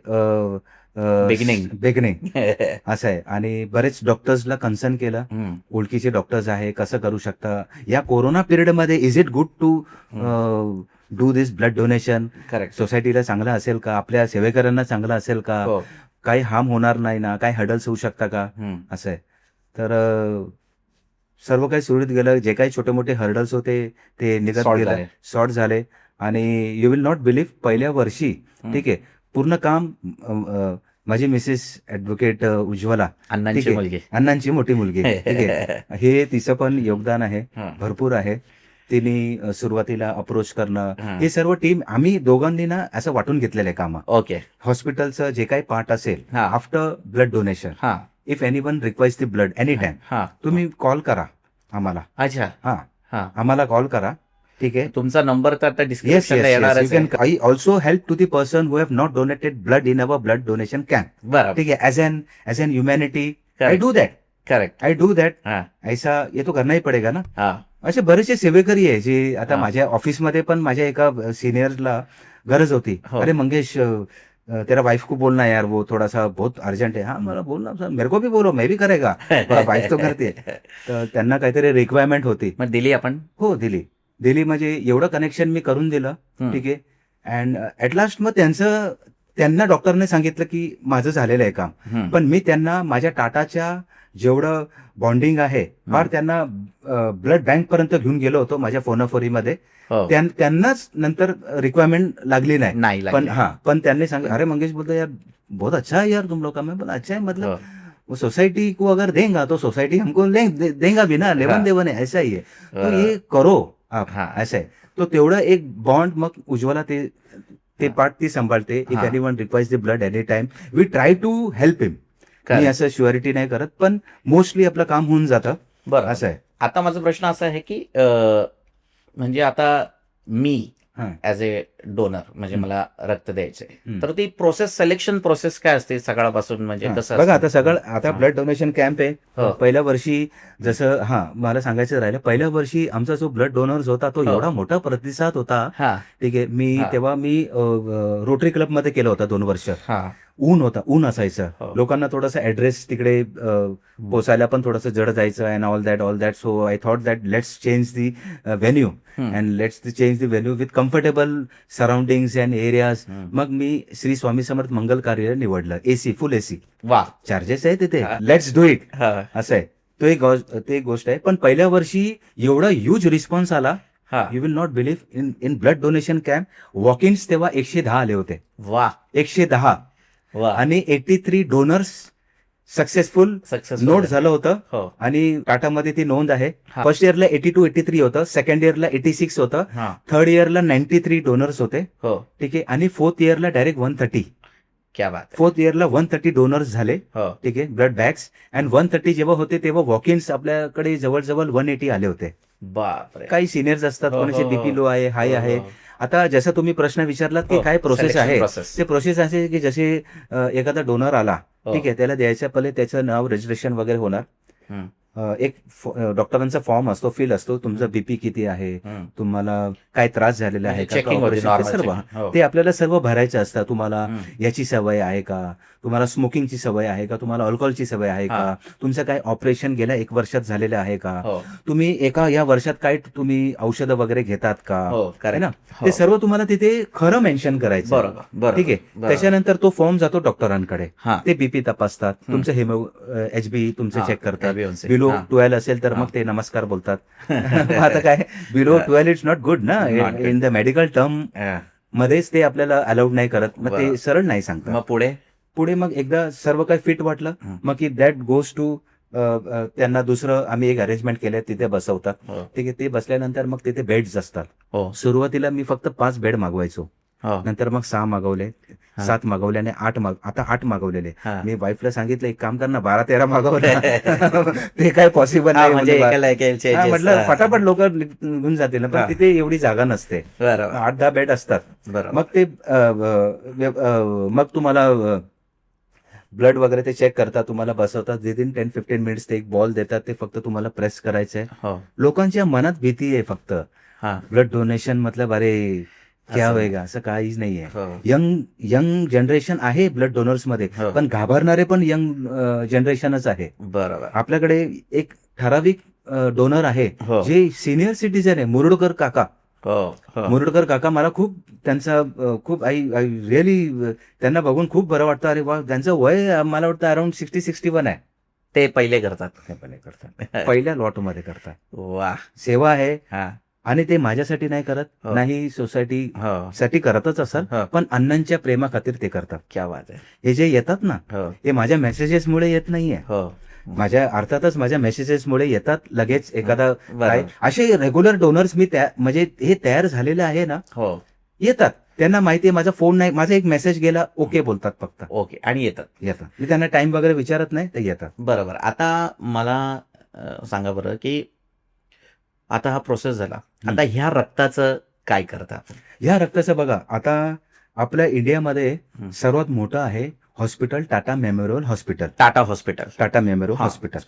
बिगिनिंग असं आहे. आणि बरेच डॉक्टर्सला कन्सर्न केलं, ओळखीचे डॉक्टर्स आहे, कसं करू शकता या कोरोना पिरियडमध्ये. Is it good to do this blood donation? Correct. सोसायटीला चांगलं असेल का, आपल्या सेवेकरांना चांगलं असेल का, काही हार्म होणार नाही ना, काही हडल्स होऊ शकता का, असं आहे. तर सर्व काही सुरळीत गेलं. जे काही छोटे मोठे हर्डल्स होते ते निघत गेले, सॉर्ट झाले. आणि यू विल नॉट बिलीव्ह, पहिल्या वर्षी ठीक आहे पूर्ण काम माझी मिसेस ॲडव्होकेट उज्ज्वला, अण्णांची मोठी मुलगी, ठीक आहे, हे तिचं पण योगदान आहे, भरपूर आहे. तिने सुरुवातीला अप्रोच करणं, हे सर्व टीम आम्ही दोघांनी ना असं वाटून घेतलेलं आहे कामं. ओके. हॉस्पिटलचं जे काही पार्ट असेल after blood donation, if anyone requires the blood any time, तुम्ही कॉल करा आम्हाला. अच्छा. आम्हाला कॉल करा. ठीक आहे. तुमचा नंबर तर आता डिस्क्रिप्शनला येणारच आहे. I also help to the person who have not donated blood in our blood donation camp. बरोबर. ठीक है, as an humanity I do that. Correct. I do that. ऐसा ये तो करना ही पडेगा ना. असे बरेचसे सेवेकरी आहे जे आता माझ्या ऑफिसमध्ये पण माझ्या एका सिनियरला गरज होती. अरे मंगेश, तेरा वाइफ को बोलना यार, वो थोड़ा सा बहुत अर्जंट है. हाँ, मला बोलना सर, मेरे को भी बोलो, मैं भी करेगा, वाइफ तो करते. तर त्यांना काहीतरी रिक्वायरमेंट होती, मग दिली आपण. हो दिली म्हणजे एवढं कनेक्शन मी करून दिलं. ठीक आहे. अँड ऍट लास्ट मग त्यांना डॉक्टरने सांगितलं की माझं झालेलं आहे काम, पण मी त्यांना माझ्या टाटाच्या जेवढं बॉन्डिंग आहे फार त्यांना ब्लड बँक पर्यंत घेऊन गेलो होतो माझ्या फोनाफोरीमध्ये. त्यांनाच नंतर रिक्वायरमेंट लागली नाही, पण त्यांनी सांगितलं, अरे मंगेश बोलतो यार बहुत अच्छा है यार तुम लोग का. मैं बोला अच्छा है मतलब वो सोसाइटी को अगर देगा तो सोसाइटी हमको देगा भी ना, लेवन देवन है, ऐसा ही है, तो ये करो आप, ऐसा है. तो तेवढं एक बॉन्ड. मग उज्ज्वला ते पार्ट ती सांभाळते. If anyone requires the blood any time we try to help him. मी असं श्युअरिटी नाही करत, पण मोस्टली आपलं काम होऊन जातं. बरं, असं आहे. आता माझा प्रश्न असा आहे की म्हणजे आता मी ऍज ए डोनर, म्हणजे मला रक्त द्यायचंय, तर ती प्रोसेस, सिलेक्शन प्रोसेस काय असते सकाळपासून, म्हणजे कसं बघा. आता ब्लड डोनेशन कॅम्प आहे. पहिल्या वर्षी जसं मला सांगायचं राहिलं, पहिल्या वर्षी आमचा जो ब्लड डोनर्स होता तो एवढा मोठा प्रतिसाद होता. ठीक आहे. तेव्हा मी रोटरी क्लब मध्ये केलं होतं 2 वर्ष. ऊन असायचं, लोकांना थोडंसं ऍड्रेस तिकडे पोचायला पण थोडंसं जड जायचं, and all that. So I thought that let's change the venue and let's change the venue with comfortable surrounding and areas. मग मी श्री स्वामी समर्थ मंगल कार्य निवडलं. एसी, फुल एसी. वा, चार्जेस आहे तिथे, लेट्स डू इट, असं आहे. तो एक गोष्ट आहे. पण पहिल्या वर्षी एवढा ह्यूज रिस्पॉन्स आला, you will not believe. In blood donation camp walk ins तेव्हा 110 आले होते. वा, 110. आणि 83 डोनर्स सक्सेसफुल नोट झालं होतं. आणि टाटामध्ये ती नोंद आहे. फर्स्ट इयरला 82-83 होतं, सेकंड इयरला 86 होतं, थर्ड इयरला 93 डोनर्स होते. ठीक आहे. आणि फोर्थ इयरला डायरेक्ट 130. क्या बात. फोर्थ इयरला 130 डोनर्स झाले. ठीक आहे, ब्लड बॅग्स. अँड 130 जेव्हा होते तेव्हा वॉक इन्स आपल्याकडे जवळजवळ 180 आले होते. बापरे. काही सिनियर्स असतात, हो, कोणाचे हो, बीपी लो आहे, हाय हो, आहे. हो. आता जसं तुम्ही प्रश्न विचारलात की हो, काय प्रोसेस selection आहे, process. ते प्रोसेस असे की जसे एखादा डोनर आला, हो. ठीक आहे, त्याला द्यायच्या पहिले त्याचं नाव रजिस्ट्रेशन वगैरे होणार. हम्म, एक डॉक्टरांचा फॉर्म असतो, फिल असतो, तुमचा बीपी किती आहे, हम्म. तुम्हाला काय त्रास झालेला आहे म्हणजे का, checking होती, operation, ते normal सर्व checking. हो. ते आपल्याला सर्व भरायचं असतं. तुम्हाला हम्म. याची सवय आहे का, तुम्हाला स्मोकिंगची सवय आहे का, तुम्हाला अल्कोहोलची सवय आहे का, तुमचं काय ऑपरेशन गेल्या 1 वर्षात झालेलं आहे का, हो. तुम्ही या वर्षात काय तुम्ही औषधं वगैरे घेतात का, हो, है correct. ना, हो. ते सर्व तुम्हाला तिथे खरं मेन्शन करायचं. बरोबर, बरोबर, ठीक आहे. बरोबर. त्याच्यानंतर तो फॉर्म जातो डॉक्टरांकडे, हा. ते बीपी तपासतात, तुमचं HB तुमचं हा, चेक करतात. HbA1c. बिलो हा. 12 असेल तर हा. मग ते नमस्कार बोलतात. आता काय बिलो 12 इट्स नॉट गुड ना, Not good. In the medical term हा. मध्येच ते आपल्याला अलाउड नाही करत, मग ते बरोबर. सरळ नाही सांगतात. मग पुढे पुढे मग एकदा सर्व काही फिट वाटलं, मग की दॅट गोज टू त्यांना दुसरं आम्ही एक अरेंजमेंट केलं, तिथे बसवतात. हो. ठीक आहे. ते बसल्यानंतर मग तिथे बेड्स असतात. हो. सुरुवातीला मी फक्त 5 बेड मागवायचो, हो. नंतर मग 6 मागवले, 7 मागवल्याने 8 आता 8 मागवलेले. हा. मी वाईफला सांगितलं एक काम कर ना, 12-13 मागवले. ते काय पॉसिबल हा, नाही म्हणजे म्हणजे एकाला एक changes. हा, म्हटलं हा. पटापट लोक निघून जातील ना, हा. पण तिथे एवढी जागा नसते. बरोबर, 8-10 बेड असतात. बरोबर. मग ते मग तुम्हाला ब्लड वगैरे ते चेक करतात, तुम्हाला बसवतात. विदिन 10-15 मिनिट्स ते एक बॉल देतात, ते फक्त तुम्हाला प्रेस करायचंय. हो. लोकांच्या मनात भीती आहे फक्त, हा. ब्लड डोनेशन मतलब अरे क्या असं. होएगा, असं काहीच नाहीये. हो. यंग जनरेशन आहे ब्लड डोनर्स मध्ये, हो. पण घाबरणारे पण यंग जनरेशनच आहे. बरोबर. आपल्याकडे एक ठराविक डोनर आहे, हो. जे सिनियर सिटीजन आहे, मुरुडकर काका. हो. हो. मुरुडकर काका मला खूप त्यांचा खूप आय रिअली त्यांना बघून खूप बरं वाटतं. अरे वा, त्यांचं वय मला वाटतं अराउंड 60-61 आहे. ते पहिले करतात. ते पहिले करतात, पहिल्या लॉट मध्ये करतात. वा. सेवा आहे, हा. आणि ते माझ्यासाठी नाही करत, हो. नाही सोसायटी हो. साठी करतच असाल, हो. पण अण्णांच्या प्रेमा खातीर ते करतात. क्या बात आहे. हे जे येतात ना, हो. हे माझ्या मेसेजेसमुळे येत नाहीये. हो. अर्थातच माझ्या मेसेजेसमुळे येतात लगेच एखादा बरोबर. काय, असे रेग्युलर डोनर्स मी म्हणजे हे तयार झालेले आहे ना, हो. येतात. त्यांना माहिती आहे माझा फोन नाही, माझा एक मेसेज गेला, ओके बोलतात फक्त, ओके. आणि येतात. मी त्यांना टाइम वगैरे विचारत नाही, ते येतात. बरोबर. आता मला सांगा बरं की आता हा प्रोसेस झाला, आता ह्या रक्ताचं काय करता? ह्या रक्ताचं बघा, आता आपल्या इंडियामध्ये सर्वात मोठं आहे hospital, Tata memorial hospital. Tata hospital. Tata memorial hospital,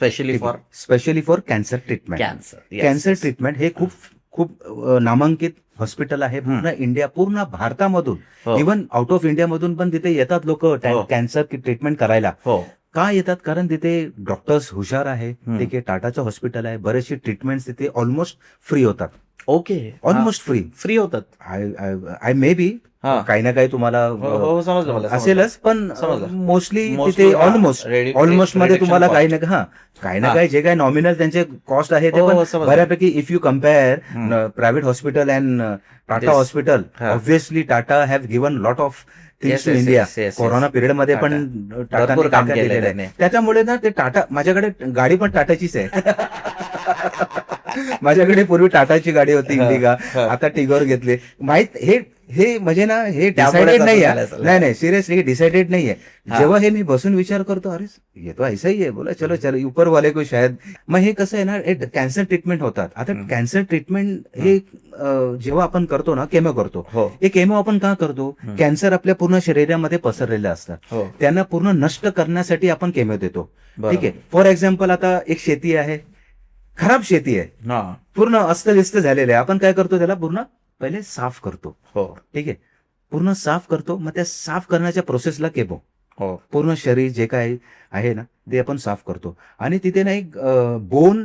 specially for cancer treatment. Cancer treatment हे खूप नामांकित हॉस्पिटल आहे पूर्ण इंडिया, पूर्ण भारतामधून, हो. इव्हन आउट ऑफ इंडियामधून पण तिथे येतात लोक कॅन्सर ट्रीटमेंट करायला. हो. का येतात? कारण तिथे डॉक्टर्स हुशार आहे, ठीक आहे, टाटाचं हॉस्पिटल आहे, बरेचसे ट्रीटमेंट तिथे ऑलमोस्ट फ्री होतात. ओके. ऑलमोस्ट फ्री होतात. आय मे बी काही ना काही तुम्हाला समजलं मला, असेलच, पण समजलं. मोस्टली Mostly, तिथे हा, ऑलमोस्ट मध्ये reduction तुम्हाला cost. काही ना काही जे काही नॉमिनल त्यांचे कॉस्ट आहे ते हो, पण समजलं. बऱ्यापैकी. If you compare private hospital and Tata This- hospital, हा. Obviously Tata have given lot of things Yes, to yes, India. yes, yes, corona yes. Period मध्ये पण भरपूर टाटाने काम काय केलंय केलेलं त्याने. आहे. त्याच्यामुळे ना ते टाटा, माझ्याकडे गाडी पण टाटाचीच आहे. माझ्याकडे पूर्वी टाटाची गाडी होती, इंडिगा, आता टिगोर घेतली. माहित हे म्हणजे ना, हे डिसाइडेड नाही आहे. नाही सिरियसली हे डिसाइडेड नाहीये. जेव्हा हे मी बसून विचार करतो, अरे ये तो ऐसा ही आहे, बोला चलो ऊपर वाले को शायद. मग हे कसं आहे ना, कॅन्सर ट्रीटमेंट होतात. आता कॅन्सर ट्रीटमेंट हे जेव्हा आपण करतो ना, केमो करतो, हे केमो आपण का करतो? कॅन्सर आपल्या पूर्ण शरीरामध्ये पसरलेले असतात, त्यांना पूर्ण नष्ट करण्यासाठी आपण केमो देतो. ठीक आहे. फॉर एक्झाम्पल, आता एक शेती आहे, खराब शेती आहे, पूर्ण अस्तव्यस्त झालेलं आहे. आपण काय करतो? त्याला पूर्ण पहिले साफ करतो. ठीक आहे, पूर्ण साफ करतो. मग त्या साफ करण्याच्या प्रोसेसला केमो, पूर्ण शरीर जे काय आहे ना ते आपण साफ करतो. आणि तिथे ना एक बोन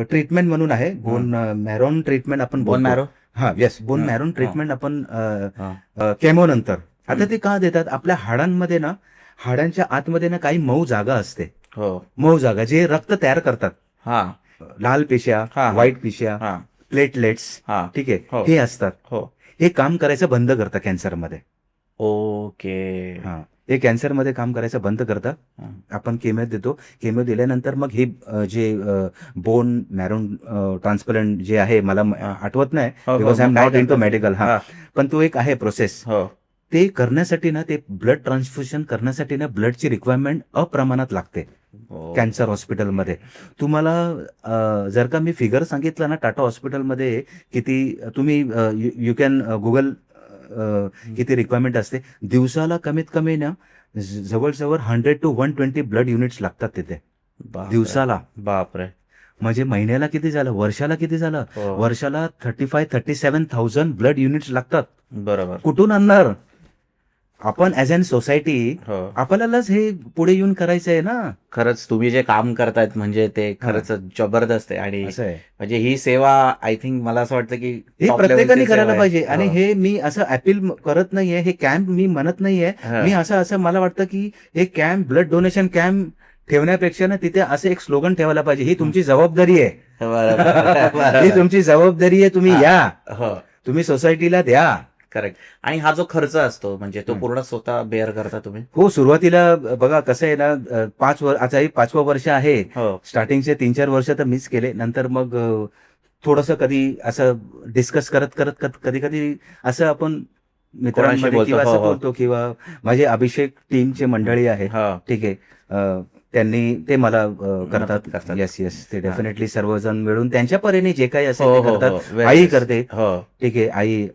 ट्रीटमेंट म्हणून आहे, बोन मॅरोन ट्रीटमेंट आपण बोन मॅरो. हा, येस, बोन मॅरोन ट्रीटमेंट आपण केमो नंतर. आता ते का देतात? आपल्या हाडांमध्ये ना, हाडांच्या आतमध्ये ना काही मऊ जागा असते, मऊ जागा जे रक्त तयार करतात. लाल पेश्या, व्हाईट पेश्या, प्लेटलेट्स, ठीक आहे, हे असतात. हे काम करायचं बंद करतं कॅन्सरमध्ये. ओके. हे कॅन्सरमध्ये काम करायचं बंद करतात. आपण केमो देतो. केमो दिल्यानंतर मग हे जे बोन मॅरोन ट्रान्सप्लांट जे आहे, मला आठवत नाही, because I am not into medical. पण तो एक आहे प्रोसेस. ते करण्यासाठी ना, ते ब्लड ट्रान्सफ्युजन करण्यासाठी ना, ब्लडची रिक्वायरमेंट अप्रमाणात लागते. हो. कॅन्सर हॉस्पिटलमध्ये. तुम्हाला जर का मी फिगर सांगितलं ना, टाटा हॉस्पिटलमध्ये किती तुम्ही यू कॅन गुगल किती रिक्वायरमेंट असते. दिवसाला कमीत कमी ना जवळजवळ 100 to 120 ब्लड युनिट्स लागतात तिथे बापरे. दिवसाला. बापरे. म्हणजे महिन्याला किती झालं, वर्षाला किती झालं, हो. वर्षाला 37,000 ब्लड युनिट्स लागतात. बरोबर. कुठून आणणार आपण ऍज अन सोसायटी? हो. आपल्यालाच हे पुढे येऊन करायचं आहे ना. खरंच तुम्ही जे काम करतायत म्हणजे ते खरंच जबरदस्त आहे. आणि असं आहे, म्हणजे ही सेवा आय थिंक मला असं वाटतं की हे top प्रत्येकाने level ची सेवा करायला आहे. पाहिजे. आणि हो. हे मी असं अपील करत नाहीये, हे कॅम्प मी म्हणत नाहीये. हा. मी असं मला वाटतं की हे कॅम्प, ब्लड डोनेशन कॅम्प ठेवण्यापेक्षा ना तिथे असं एक स्लोगन ठेवायला पाहिजे. ही तुमची जबाबदारी आहे, बरोबर. ही तुमची जबाबदारी आहे. तुम्ही हा. या, हो. तुम्ही सोसायटीला द्या. करेक्ट. आणि हा जो खर्च असतो म्हणजे तो पूर्ण स्वतः बेअर करता तुम्ही? हो, सुरुवातीला बघा कसं आहे ना, 5 वर्ष, आता हे 5वं वर्ष आहे. हो. स्टार्टिंगचे 3-4 वर्ष तर मिस केले. नंतर मग थोडंसं कधी असं डिस्कस करत करत कधी कधी असं आपण मित्रांमध्ये बोलतो. किंवा हो, असं हो. बोलतो, किंवा माझे अभिषेक टीमचे मंडळी आहे, हो. ठीक आहे, त्यांनी ते मला करतात. मदत करतात. येस, ते डेफिनेटली सर्वजण मिळून त्यांच्या परीने जे काही असेल हो, ते हो, करतात. हो. Very आई nice. करते, हो. ठीक आहे, आई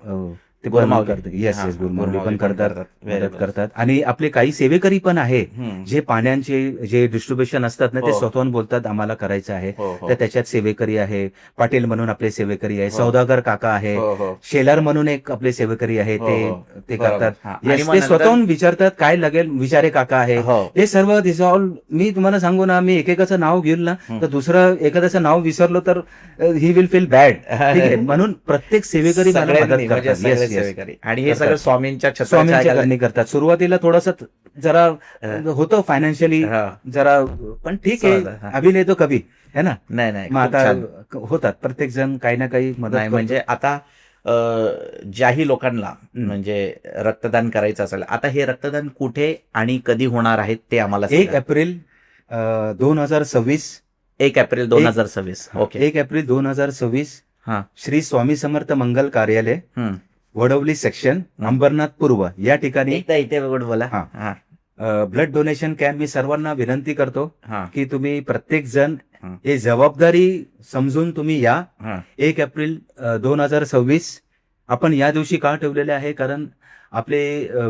ते पण गुरमावली. करते. येस, हा, गुरमावली गुरमावली पण पण करतात, करतात. Very मदत good. करतात. आणि आपले काही सेवेकरी पण आहे, हम्म. जे पाण्याचे जे डिस्ट्रीब्युशन असतात ना, ते हो. स्वतःहून बोलतात आम्हाला करायचं आहे. हो, हो. तर त्याच्यात सेवेकरी आहे, पाटील म्हणून आपले सेवेकरी आहे, हो. सौदागर काका आहे, हो, हो. शेलार म्हणून एक आपले सेवेकरी आहे, हो, ते हो. ते बरोबर. करतात. हा. आणि येस, मग ते नंतर- स्वतःहून विचारतात काय लागेल, विचारे काका आहे. हो. हे सर्व डिसॉल्व. मी तुम्हाला सांगू ना, मी एकेकाचं नाव घेईल ना, तर दुसरं एखाद्याचं नाव विसरलो तर ही विल फील बॅड. ठीक आहे, म्हणून प्रत्येक सेवेकरी मला सगळ्यांनी मदत म्हणजे करतात. सगळे येस, सेवेकरी. आणि हे करतात. सगळं स्वामींच्या स्वामींच्या छत्राच्या करणी करतात. सुरुवातीला थोडस जरा होतं फायनान्शियली हा. जरा, पण ठीक चालेल, आहे, हा. अभी नाही तो कभी है ना. नाही नाही मग खूप आता छान. होतात, प्रत्येक जण काही ना काही मदत नाही करतो. म्हणजे आता ज्याही लोकांना म्हणजे रक्तदान करायचं असेल, आता हे रक्तदान कुठे आणि कधी होणार आहेत ते आम्हाला 1 सांगा. एप्रिल 2026. 1 एप्रिल 2026. ओके. 1 एप्रिल 2026 हा. श्री स्वामी समर्थ मंगल कार्यालय, हम्म. वडवली सेक्शन, अंबरनाथ पूर्व या ठिकाणी एकदा इथे बघून बोला. हा. हा. Blood donation camp. मी सर्वांना विनंती करतो हा. की तुम्ही प्रत्येक जण हं. हे जबाबदारी समजून तुम्ही या. हा. 1 एप्रिल 2026 आपण या दिवशी का ठेवलेले आहे, कारण आपले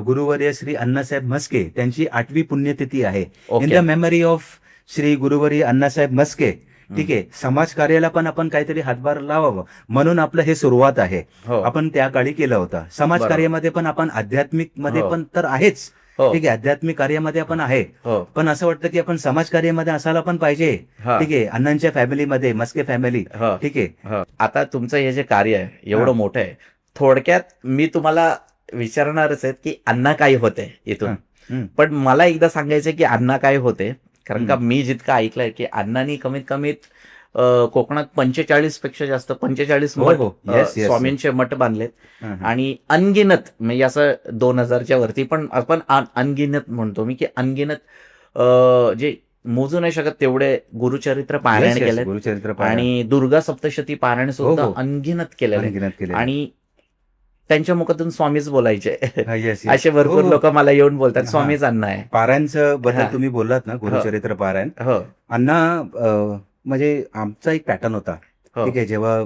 गुरुवर्य श्री अण्णासाहेब म्हस्के त्यांची 8वी पुण्यतिथी आहे. In okay. The memory of Shri गुरुवर्य अण्णासाहेब म्हस्के. ठीक आहे, समाज कार्याला पण आपण काहीतरी हातभार लावावं म्हणून आपलं हे सुरुवात आहे. हो. आपण त्या काळी केलं होतं. समाज बरोबर. कार्यामध्ये पण आपण, आध्यात्मिक मध्ये हो. पण तर आहेच, हो. ठीक आहे, आध्यात्मिक कार्यामध्ये आपण आहे, हो. पण असं वाटतं की आपण समाज कार्यामध्ये असायला पण पाहिजे. हा. ठीक आहे, अण्णांच्या फॅमिलीमध्ये, म्हस्के फॅमिली. हो. ठीक आहे. हो. आता तुमचं हे जे कार्य आहे एवढं हा. मोठं आहे, थोडक्यात मी तुम्हाला विचारणारच आहे की अण्णा काय होते इथून. हं. पण मला एकदा सांगायचं की अण्णा काय होते, कारण का मी जितकं ऐकलंय की अण्णांनी कमीत कमी कोकणात 45 पेक्षा जास्त 45 हो, मठ हो. Yes, yes, स्वामींचे मठ बांधलेत. हं. आणि अनगिनत म्हणजे असं 2000च्या वरती, पण आपण अनगिनत म्हणतो मी की अनगिनत जे मोजू नाही शकत तेवढे गुरुचरित्र पारायण Yes, yes, केलेत. गुरुचरित्र पारायण. आणि दुर्गा सप्तशती पारायण सुद्धा हो, हो. अनगिनत केलेले. अनगिनत केलेलं. आणि त्यांच्या मुखातून स्वामीच बोलायचे. हा, yes, yes. असे भरपूर हो, हो. लोक मला येऊन बोलतात हा. स्वामीच अण्णा आहे. पारायणचं हा. बद्दल तुम्ही बोललात ना, गुरुचरित्र पारायण. हो. अण्णा म्हणजे आमचा एक पॅटर्न होता. हो. ठीक आहे, जेव्हा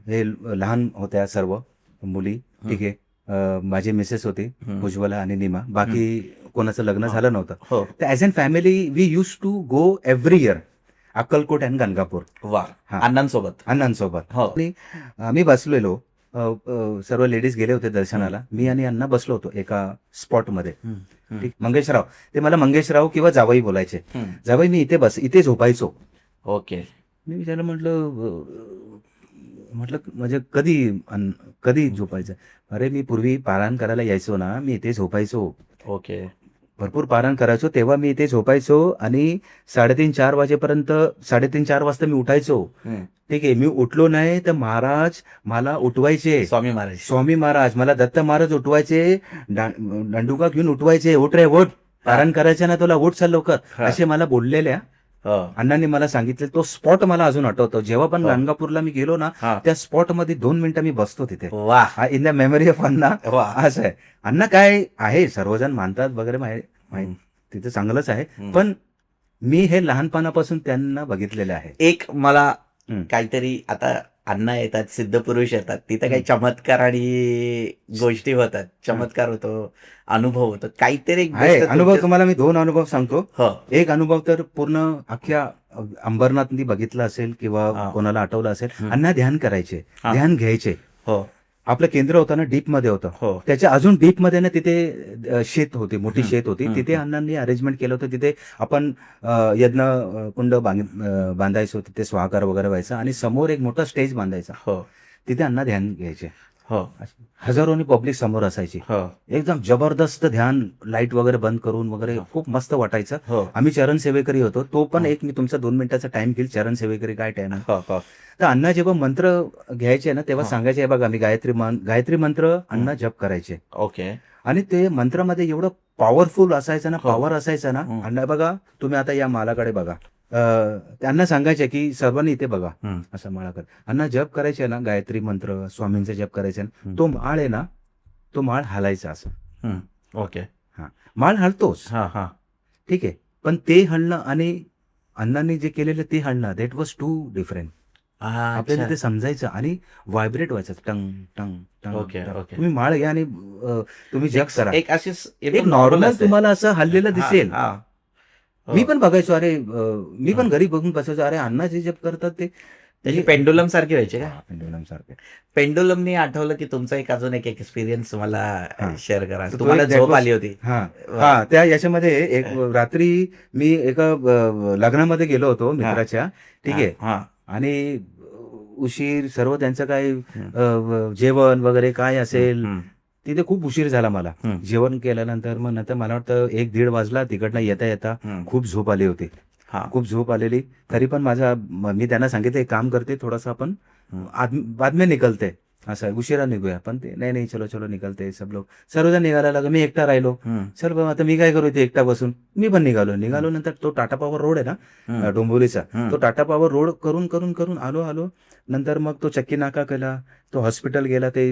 हे लहान होत्या सर्व मुली, ठीक आहे, माझी मिसेस होती हम्म. उज्ज्वला आणि निमा, बाकी कोणाचं लग्न हो. झालं नव्हतं. हो. तर as an family we use to go every year Akkalkot and Gangapur वा. हा. अण्णांसोबत. अण्णांसोबत. हो. आणि आम्ही बसलेलो, सर्व लेडीज गेले होते दर्शनाला, मी आणि अण्णा बसलो होतो एका स्पॉटमध्ये. ठीक, मंगेशराव, ते मला मंगेशराव किंवा जावई बोलायचे. हम्म. जावई मी इथे झोपायचो. ओके. मी विचारलं, म्हटलं म्हणजे कधी झोपायचं? अरे मी पूर्वी पारायण करायला यायचो ना, मी इथे झोपायचो, ओके. भरपूर पारायण करायचो तेव्हा मी इथे झोपायचो आणि 3:30-4 वाजेपर्यंत, 3:30-4 वाजता मी उठायचो. हम्म. ठीक आहे, मी उठलो नाही तर महाराज मला उठवायचे. स्वामी महाराज. स्वामी महाराज मला, दत्त महाराज उठवायचे, दंडुका घेऊन उठवायचे, उठ रे उठ, पारायण करायचं ना तुला, उठ चल लवकर, हा. असे मला बोललेल्या. हो. अण्णांनी मला सांगितलं. तो स्पॉट मला अजून आठवतो. जेव्हा पण हो. गाणगापूरला मी गेलो ना, हा. त्या स्पॉट मध्ये 2 मिनिटं मी बसतो तिथे. वा. इन द मेमरी ऑफ अण्णा. वा. असं आहे. अण्णा काय आहे, सर्वजण मानतात वगैरे, माहिती हम्म. तिथे चांगलंच आहे, हम्म. पण मी हे लहानपणापासून त्यांना बघितलेलं आहे. एक मला हम्म. काहीतरी आता अण्णा येतात, सिद्ध पुरुष येतात, तिथं काही चमत्कार आणि गोष्टी होतात, चमत्कार होतो, अनुभव होतो, काहीतरी एक आहे गोष्ट अनुभव. तुमच्या- तुम्हाला मी 2 अनुभव सांगतो. हो एक अनुभव तर पूर्ण अख्ख्या अंबरनाथ बघितला असेल किंवा हा. कोणाला आठवलं असेल. हम्म. अण्णा ध्यान करायचे, हा. ध्यान घ्यायचे. हो आपलं केंद्र होतं ना डीप मध्ये होतं. हो त्याच्या अजून डीप मध्ये ना तिथे शेत होती, मोठी हम्म. शेत होती. हम्म. तिथे अण्णांनी अरेंजमेंट केलं होतं. तिथे आपण यज्ञ कुंड बांधायचो, तिथे स्वाहाकार वगैरे व्हायचा आणि समोर एक मोठा स्टेज बांधायचा. हो तिथे अण्णा ध्यान घ्यायचे. हो हजारोनी पब्लिक समोर असायची. हो एकदम जबरदस्त ध्यान, लाईट वगैरे बंद करून वगैरे हो. खूप मस्त वाटायचं. हो आम्ही चरण सेवेकरी होतो. तो पण हो. एक मी तुमचा 2 मिनिटाचा टाइम घेईल. चरण सेवेकरी काय टाइम आहे. हो हो तर अण्णा जेव्हा मंत्र घ्यायचे ना तेव्हा हा. सांगायचे, "हे बघा मी गायत्री मंत्र अण्णा जप करायचे." ओके आणि ते मंत्रामध्ये एवढं पॉवरफुल असायचं ना, हो. पॉवर असायचं ना. हम्म. अण्णा बघा तुम्ही आता या मालाकडे बघा. त्यांना सांगायचे की सर्वांनी इथे बघा, हम्म. असा माळाकडे. अण्णा जप करायचे ना, गायत्री मंत्र स्वामींचा जप करायचे ना, हम्म. तो माळ आहे ना, तो माळ हालायचा असं. हम्म. ओके माळ हलतोच, हा हा ठीक आहे, पण ते हलणं आणि अण्णांनी जे केलेलं ते हलणं, दॅट वॉज टू डिफरंट. आपल्याला ते समजायचं आणि व्हायब्रेट व्हायचं, टंग टंग टंग ओके, टंग. ओके. तुम्ही माळ घ्या आणि तुम्ही जप करा. एक अशी एक नॉर्मल तुम्हाला असं हल्लेलं दिसेल. मी पण बघायचो, अरे मी पण घरी बघून बसायचो, अरे अण्णा जे जप करतात ते त्याची पेंडुलम सारखी व्हायची का? पेंडुलम सारखे. पेंडुलमनी आठवलं की तुमचा एक अजून एक एक्सपिरियन्स मला हा. शेअर करा. तर तो तुम्हाला एक झोप that was- आली होती. हा हा त्या याच्यामध्ये एक रात्री मी एका लग्नामध्ये गेलो होतो मित्राच्या, ठीक आहे, हा आणि उशीर सर्व त्यांचं काय जेवण वगैरे काय असेल, हम्म. तिथे खूप उशीर झाला मला. हम्म. जेवण केल्यानंतर मग नंतर मला वाटतं 1-1:30 वाजला. तिकडनं येता येता हम्म. खूप झोप आली होती, हा खूप झोप आलेली. तरी पण मी त्यांना सांगितलं एक काम करते, थोडंसं आपण हम्म. बाद में निकलते, असं उशिरा निघूया. पण ते नाही चलो चलो निकलते, सब लोक सर्वजण निघायला लागले. मी एकटा राहिलो. हम्म. चल बाबा आता मी काय करू इथे एकटा बसून. मी पण निघालो. नंतर तो टाटा पॉवर रोड आहे ना हम्म. डोंबिवलीचा, हम्म. तो टाटा पॉवर रोड करून करून करून आलो. नंतर मग तो चक्की नाका केला, तो हॉस्पिटल गेला, ते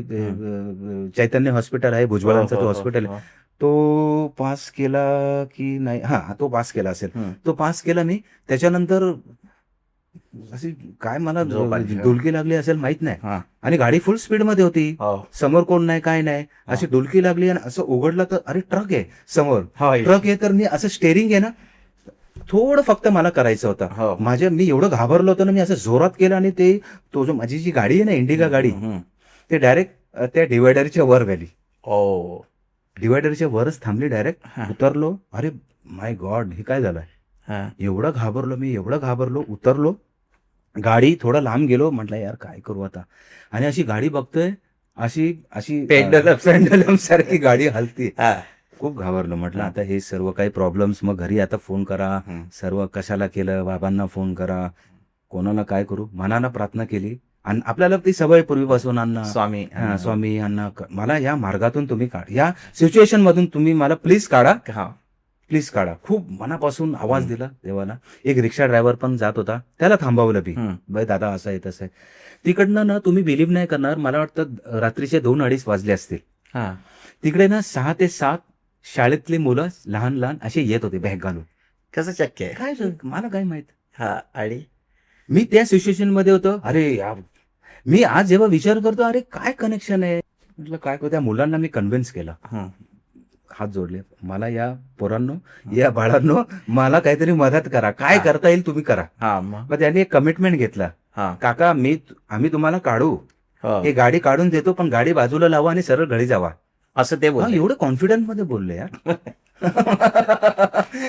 चैतन्य हॉस्पिटल आहे भुजबळांचा, हो, तो हो, हॉस्पिटल हो, आहे. हो. तो पास केला की नाही, हा तो पास केला असेल. हम्म. तो पास केला मी. त्याच्यानंतर अशी काय मला झोप आली. डुलकी लागली असेल माहित नाही. हा. आणि गाडी फुल स्पीड मध्ये होती. हो. समोर कोण नाही, काय नाही, अशी डुलकी लागली आणि असं उघडलं तर अरे ट्रक आहे समोर. हो. ट्रक आहे तर मी असं स्टेरिंग आहे ना, थोडं फक्त मला करायचं हो. होतं. मी एवढं घाबरलो होतो ना, मी असं जोरात केलं आणि तो जो माझी जी गाडी आहे ना, इंडिका गाडी, हम्म. ते डायरेक्ट त्या डिवायडरच्या वर गेली. ओ डिवायडरच्या वरच थांबली. डायरेक्ट हा. उतरलो. अरे माय गॉड, हे काय झालं. हा. एवढं घाबरलो. उतरलो, गाडी थोडं लांब गेलो. म्हटलं यार काय करू आता. आणि अशी गाडी बघतोय, अशी पेंडलम सारखी गाडी हलती. हा. खूप घाबरलो. म्हटलं आता हे सर्व काही प्रॉब्लेम्स, मग घरी आता फोन करा, हम्म. सर्व कशाला केलं, बाबांना फोन करा, कोणाला काय करू. मनाला प्रार्थना केली. आणि आपल्याला ती सवय पूर्वीपासून, अण्णा स्वामी स्वामी अण्णा मला या मार्गातून तुम्ही काढा, या सिच्युएशन मधून तुम्ही मला प्लीज काढा, हा. प्लीज काढा. खूप मनापासून आवाज दिला देवाला. एक रिक्षा ड्रायव्हर पण जात होता, त्याला थांबवलं मी. हम्म. बाई दादा असं आहे तसं आहे. तिकडनं ना तुम्ही बिलीव्ह नाही करणार, मला वाटतं रात्रीचे 2-2:30 वाजले असतील. हा. तिकडे ना 6 ते 7 शाळेतली मुलं लहान असे येत होते बॅग घालून. कसं शक्य आहे? काय मला काय माहित. हा. आणि मी त्या सिच्युएशन मध्ये होतो. अरे यार, मी आज जेव्हा विचार करतो, अरे काय कनेक्शन आहे. म्हटलं काय करू. त्या मुलांना मी कन्व्हिन्स केलं, हम्म. हात जोडले, मला या पोरांनो, या बाळांनो, मला काहीतरी मदत करा, काय करता येईल तुम्ही करा. हा. मग मग त्यांनी एक कमिटमेंट घेतला, हा. काका आम्ही तुम्हाला काढू, हो. हे गाडी काढून देतो, पण गाडी बाजूला लावा आणि सरळ घरी जावा. असं ते हा, बोल. एवढं कॉन्फिडन्स मध्ये बोलले यार.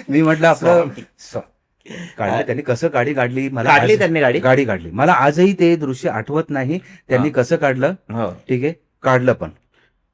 मी म्हटलं आपलं काढलं त्यांनी. कसं गाडी काढली मला काढली आज- त्यांनी गाडी? गाडी काढली. मला आजही ते दृश्य आठवत नाही त्यांनी हा. कसं काढलं. हो. ठीक आहे, काढलं पण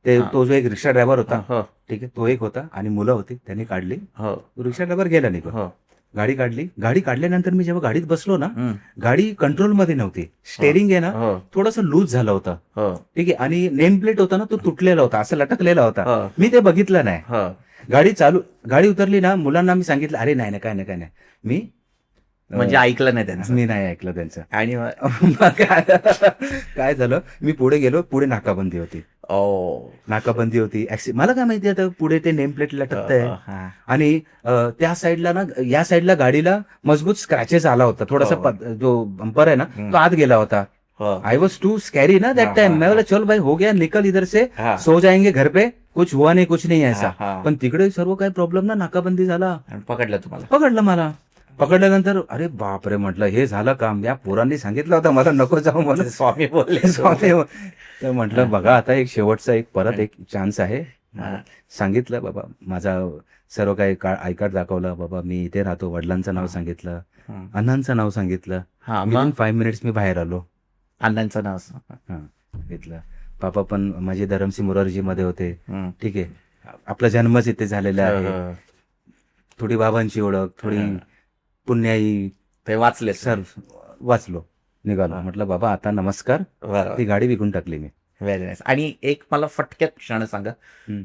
ते. हा. तो जो एक रिक्षा ड्रायव्हर होता, हो. ठीक आहे, तो एक होता आणि मुलं होती, त्यांनी काढली. हो. रिक्षा ड्रायव्हर गेला निघून. हो. गाडी काढली. गाडी काढल्यानंतर मी जेव्हा गाडीत बसलो ना, हम्म. गाडी कंट्रोल मध्ये नव्हती. स्टेरिंग आहे ना, हो. थोडंसं लूज झालं होतं, हो. ठीक आहे, आणि नेम प्लेट होता ना, तो तुटलेला होता, असं लटकलेला होता. हो. मी ते बघितलं नाही. हो. गाडी उतरली ना, मुलांना मी सांगितलं, अरे नाही काय नाही. मी म्हणजे ऐकलं नाही त्यांचं. मी नाही ऐकलं त्यांचं. आणि मग काय झालं, मी पुढे गेलो. पुढे नाकाबंदी होती. ओ नाकाबंदी होती. मला काय माहिती आता पुढे ते नेम प्लेट लटकतंय हा. आणि त्या साईडला ना, या साईडला गाडीला मजबूत स्क्रॅचेस आला होता. थोडासा जो बंपर आहे ना तो आत गेला होता. आई वॉज टू स्कैरी ना दैट टाइम. मैं बोला चल भाई हो गया, निकल इधर से, सो जाएंगे घर पे, कुछ हुआ नहीं, कुछ नहीं ऐसा. पण तिकडे सर्व काही प्रॉब्लेम ना, नाकाबंदी झाला. पकडलं तुम्हाला? पकडलं मला. पकडल्यानंतर अरे बापरे म्हटलं हे झालं काम. या पोरांनी सांगितलं होतं मला नको जाऊ म्हणून. स्वामी बोलले. स्वामी तर म्हटलं बघा आता एक शेवटचा एक परत एक चान्स आहे. सांगितलं बाबा माझा सर्व काही आय कार्ड दाखवलं. बाबा मी इथे राहतो, वडिलांचं नाव सांगितलं, अण्णांचं नाव सांगितलं. 5 मिनिट्स मी बाहेर आलो. अण्णांचं नाव सांगितलं. पापा पण माझे धरमसिंग मोरारजी मध्ये होते. ठीक आहे, आपला जन्मच इथे झालेला आहे. थोडी बाबांची ओळख, थोडी पुण्याई, ते वाचले सर. वाचलो, निघालो. म्हटलं बाबा आता नमस्कार. ती गाडी विकून टाकली मी. Very nice. आणि एक मला फटक्यात क्षण सांगा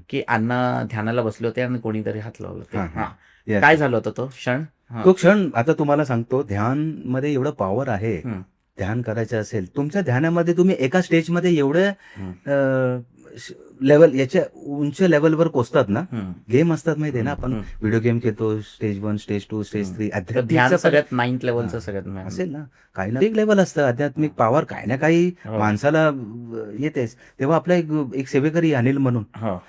की अण्णा ध्यानाला बसले होते आणि कोणीतरी हात लावलं होतं. काय झालं होतं तो क्षण? तो क्षण आता तुम्हाला सांगतो. ध्यान मध्ये एवढं पॉवर आहे. ध्यान करायचं असेल, तुमच्या ध्यानामध्ये तुम्ही एका स्टेजमध्ये एवढं लेवल, याच्या उंच लेवलवर पोहोचतात ना. गेम असतात माहितीये ना, आपण व्हिडिओ गेम खेळतो, स्टेज 1, स्टेज 2, स्टेज 3. ध्यान सगळ्यात 9th लेवलचं सगळ्यात असेल ना. काही ना एक लेवल असतं आध्यात्मिक पॉवर, काही ना काही माणसाला येतेच. तेव्हा आपला एक सेवेकरी अनिल म्हणून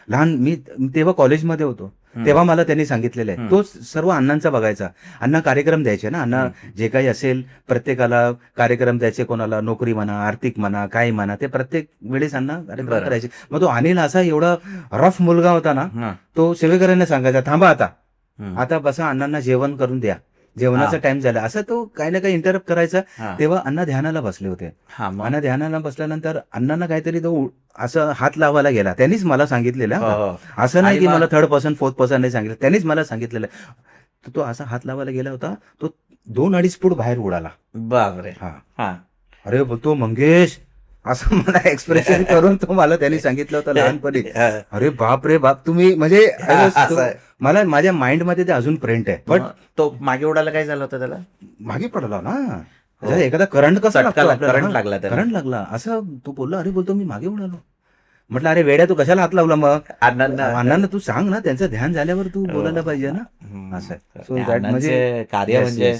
लहान, मी तेव्हा कॉलेजमध्ये होतो, तेव्हा मला त्यांनी सांगितलेलं आहे. तो सर्व अण्णांचा बघायचा. अण्णा कार्यक्रम द्यायचे ना, अण्णा जे काही असेल प्रत्येकाला कार्यक्रम द्यायचे, कोणाला नोकरी म्हणा, आर्थिक म्हणा, काय म्हणा, ते प्रत्येक वेळेस अण्णा कार्यक्रम करायचे. मग तो अनिल असा एवढा रफ मुलगा होता ना, तो सेवेकऱ्यांना सांगायचा थांबा आता बसा, अण्णांना जेवण करून द्या, जेवणाचा टाइम झाला. असं तो काही ना काही इंटरप्ट करायचा. तेव्हा अण्णा ध्यानाला बसले होते. अण्णा ध्यानाला बसल्यानंतर अण्णांना काहीतरी तो असं हात लावायला गेला. त्यांनीच मला सांगितलेलं, असं नाही की मला 3rd पर्सन 4th पर्सन नाही सांगितलं, त्यांनीच मला सांगितलेलं. तो असा हात लावायला गेला होता, तो 2-2.5 फूट बाहेर उडाला. बापरे. अरे बोलतो मंगेश, असं मला एक्सप्रेशन करून तो मला त्यांनी सांगितलं होतं लहानपणी. अरे बाप रे बाप, तुम्ही म्हणजे मला माझ्या माइंड मध्ये ते अजून प्रिंट आहे. पण तो मागे उडाला, काय झालं होतं त्याला? मागे पडला ना, एखादा करंट कसा करंट लागला असं. तो बोलला अरे बोलतो मी मागे उडालो. म्हटलं अरे वेड्या, तू कशाला हात लावला? मग अण्णांना तू सांग ना, त्यांचं ध्यान झाल्यावर तू बोलायला पाहिजे ना. असं म्हणजे कार्य म्हणजे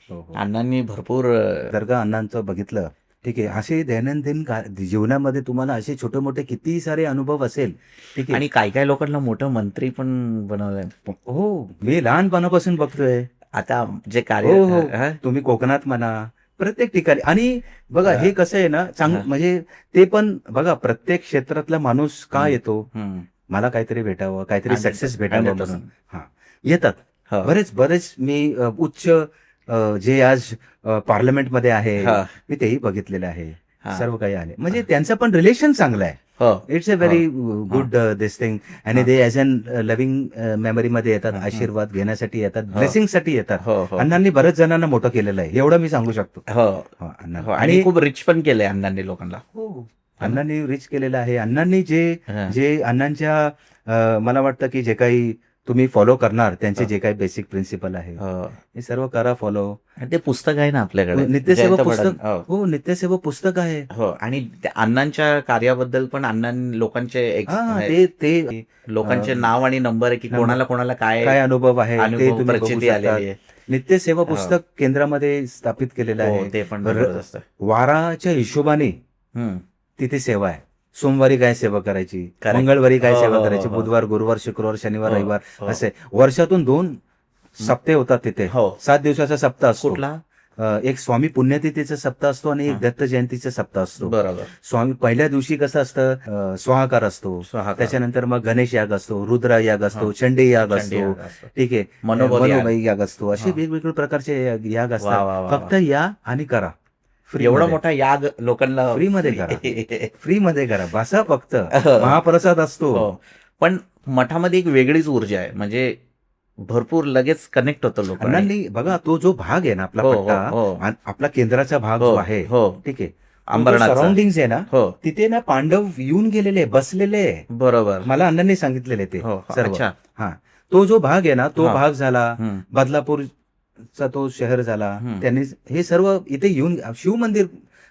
अण्णांनी भरपूर, जर का अण्णांचं बघितलं, ठीक आहे, असे दैनंदिन जीवनामध्ये तुम्हाला असे छोटे मोठे किती सारे अनुभव असेल. ठीक आहे, आणि काही लोकांना मोठं मंत्री पण बनवलंय. हो, मी लहानपणापासून बघतोय. आता जे कार्य तुम्ही कोकणात म्हणा, प्रत्येक ठिकाणी. आणि बघा हे कसं आहे ना, म्हणजे ते पण बघा, प्रत्येक क्षेत्रातला माणूस का येतो, मला काहीतरी भेटावं, काहीतरी सक्सेस भेटावं म्हणून येतात. बरेच मी उच्च जे आज पार्लमेंटमध्ये आहे, मी तेही बघितलेलं आहे. सर्व काही आहे, म्हणजे त्यांचं पण रिलेशन चांगलं आहे. It's a very good this thing. आणि ते ऍज अन लव्हिंग मेमरी मध्ये येतात, आशीर्वाद घेण्यासाठी येतात, ब्लेसिंग साठी येतात. अण्णांनी बरेच जणांना मोठं केलेलं आहे, एवढं मी सांगू शकतो. आणि खूप रिच पण केलंय अण्णांनी लोकांना. अण्णांनी रिच केलेलं आहे. अण्णांनी जे अण्णांच्या मला वाटतं की जे काही तुम्ही फॉलो करणार, त्यांचे जे काही बेसिक प्रिन्सिपल आहे हे सर्व करा फॉलो. ते पुस्तक आहे ना आपल्याकडे, नित्यसेवा पुस्तक. हो, नित्यसेवा पुस्तक आहे. आणि अण्णांच्या कार्याबद्दल पण अण्णांनी लोकांचे ते लोकांचे नाव आणि नंबर आहे की कोणाला काय अनुभव आहे ते तुम्ही प्रचिती आलेली आहे. नित्यसेवा पुस्तक केंद्रामध्ये स्थापित केलेलं आहे. ते पण वाराच्या हिशोबाने तिथे सेवा आहे. सोमवारी काय सेवा करायची, मंगळवारी काय सेवा करायची, बुधवार, गुरुवार, शुक्रवार, शनिवार, रविवार, असे वर्षातून 2 सप्ताह होतात तिथे. 7 दिवसाचा सप्ताह असतो. एक स्वामी पुण्यतिथीचा सप्ताह असतो आणि एक दत्त जयंतीचा सप्ताह असतो. बरोबर. स्वामी पहिल्या दिवशी कसं असतं, स्वाहाकार असतो. त्याच्यानंतर मग गणेश याग असतो, रुद्र याग असतो, चंडी याग असतो. ठीक आहे, मनोबाई याग असतो. असे वेगवेगळे प्रकारचे याग असतात. फक्त या आणि करा. एवढा मोठा याग लोकांना फ्रीमध्ये करा, बसा फक्त. महाप्रसाद असतो. पण मठामध्ये एक वेगळीच ऊर्जा आहे, म्हणजे भरपूर लगेच कनेक्ट होतं लोकांना. बघा तो जो भाग आहे ना आपला पट्टा, आपला केंद्राचा भाग जो आहे, ठीक आहे, सराउंडिंग आहे ना, तिथे ना पांडव येऊन गेलेले, बसलेले. बरोबर, मला अण्णांनी सांगितलेले ते सर्व. तो जो भाग आहे ना, तो भाग झाला. बदलापूर चा तो शहर झाला. त्यांनी हे सर्व इथे येऊन शिव मंदिर